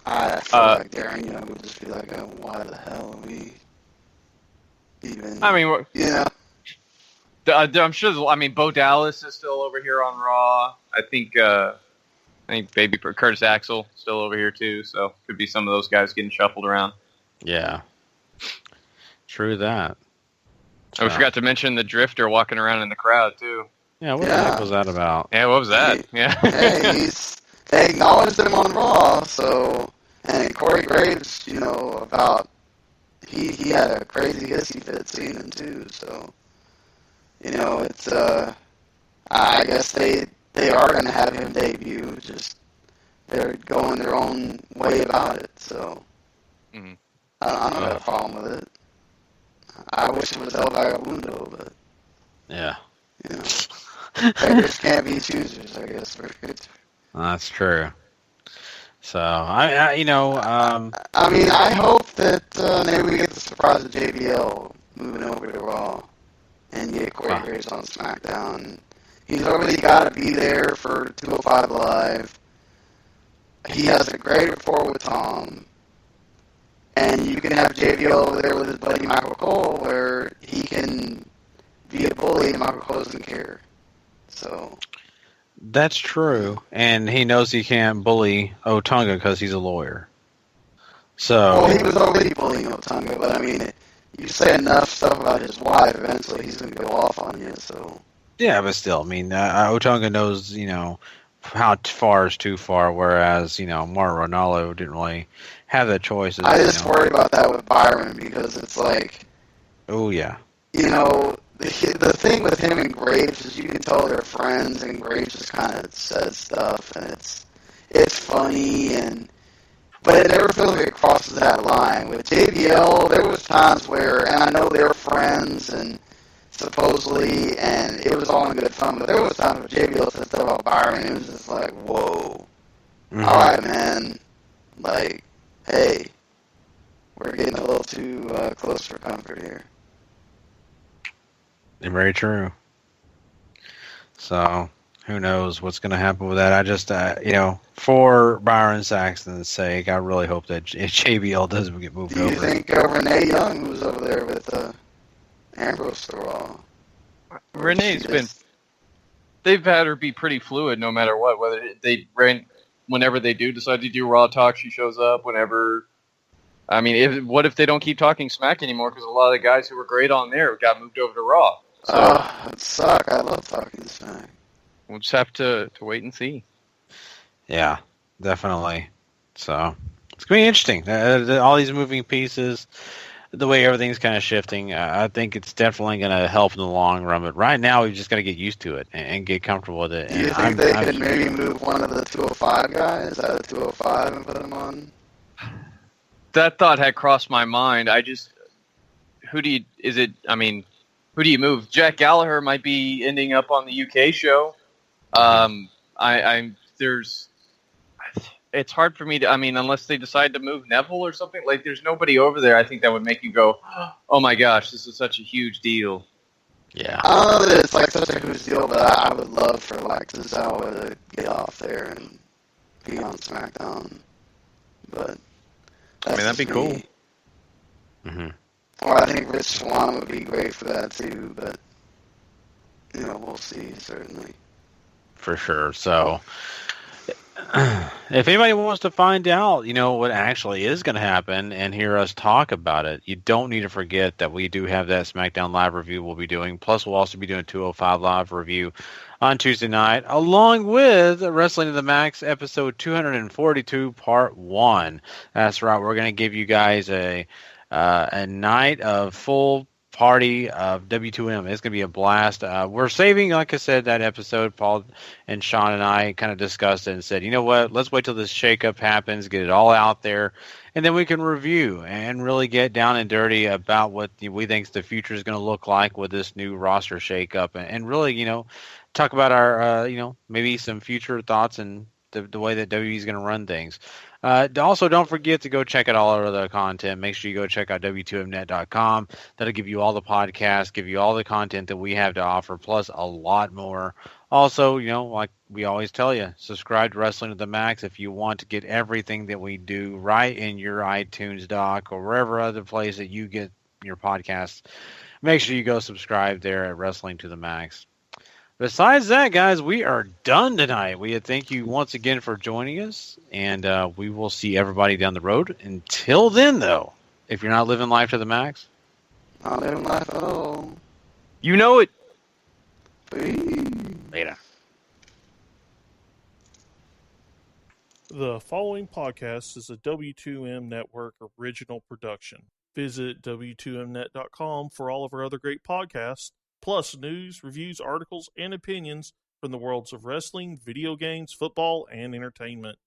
I feel like Darren Young would just be like, why the hell are we even? I mean, I'm sure. I mean, Bo Dallas is still over here on Raw. I think Baby Curtis Axel still over here too. So could be some of those guys getting shuffled around. Yeah, true that. We forgot to mention the Drifter walking around in the crowd too. Yeah, what the heck was that about? Yeah, what was that? Hey, they acknowledged him on Raw. So, and Corey Graves, about he had a crazy hissy fit seeing him too. So. It's I guess they are going to have him debut. Just they're going their own way about it. So I don't have a problem with it. I wish it was El Vagabundo, but beggars can't be choosers. I guess. That's true. So I hope that maybe we get the surprise of JBL moving over to Raw. And get Corey Graves on SmackDown. He's already got to be there for 205 Live. He has a great rapport with Tom. And you can have JBL over there with his buddy Michael Cole, where he can be a bully and Michael Cole doesn't care. So that's true. And he knows he can't bully Otunga because he's a lawyer. So he was already bullying Otunga, but I mean... You say enough stuff about his wife, eventually he's going to go off on you. So yeah, but still, I mean, Otunga knows, how far is too far, whereas, Mauro Ranallo didn't really have that choice. I just worry about that with Byron because it's like, oh yeah, the thing with him and Graves is you can tell they're friends, and Graves just kind of says stuff, and it's funny but it never feels like it crosses that line. With JBL, there was times where, and I know they were friends, and supposedly, and it was all in good fun, but there was times where JBL said stuff about Byron, and it was just like, whoa. All right, man. Like, hey, we're getting a little too close for comfort here. Very true. So... who knows what's going to happen with that? I just, for Byron Saxton's sake, I really hope that JBL doesn't get moved over. Do you think Renee Young, who's over there with Ambrose Raw? They've had her be pretty fluid no matter what. Whenever they do decide to do Raw talk, she shows up. Whenever, I mean, what if they don't keep talking smack anymore? Because a lot of the guys who were great on there got moved over to Raw. So, it sucks. I love talking smack. We'll just have to wait and see. Yeah, definitely. So it's going to be interesting. All these moving pieces, the way everything's kind of shifting, I think it's definitely going to help in the long run. But right now, we've just got to get used to it and get comfortable with it. Do you think they could maybe move one of the 205 guys out of 205 and put him on? That thought had crossed my mind. Who do you move? Jack Gallagher might be ending up on the UK show. It's hard for me to, unless they decide to move Neville or something, like there's nobody over there I think that would make you go, oh my gosh, this is such a huge deal. Yeah. I don't know that it's like such a huge deal, but I would love for like Tozawa to get off there and be on SmackDown. But that'd be cool. Mm-hmm. Or I think Rich Swann would be great for that too, but we'll see, certainly. For sure. So If anybody wants to find out, what actually is going to happen and hear us talk about it, you don't need to forget that we do have that SmackDown Live review we'll be doing. Plus, we'll also be doing 205 Live review on Tuesday night, along with Wrestling to the Max episode 242, part 1. That's right. We're going to give you guys a night of full party of W2M. It's going to be a blast. We're saving, like I said, that episode. Paul and Sean and I kind of discussed it and said, you know what, let's wait till this shakeup happens, get it all out there, and then we can review and really get down and dirty about what we think the future is going to look like with this new roster shakeup, and really, talk about our, maybe some future thoughts and the way that WWE is going to run things. Also, don't forget to go check out all our other content. Make sure you go check out W2Mnet.com. That'll give you all the podcasts, give you all the content that we have to offer, plus a lot more. Also, like we always tell you, subscribe to Wrestling to the Max if you want to get everything that we do right in your iTunes dock or wherever other place that you get your podcasts. Make sure you go subscribe there at Wrestling to the Max. Besides that, guys, we are done tonight. We thank you once again for joining us, and we will see everybody down the road. Until then, though, if you're not living life to the max, Not living life at all. You know it. later. The following podcast is a W2M Network original production. Visit W2Mnet.com for all of our other great podcasts, plus news, reviews, articles, and opinions from the worlds of wrestling, video games, football, and entertainment.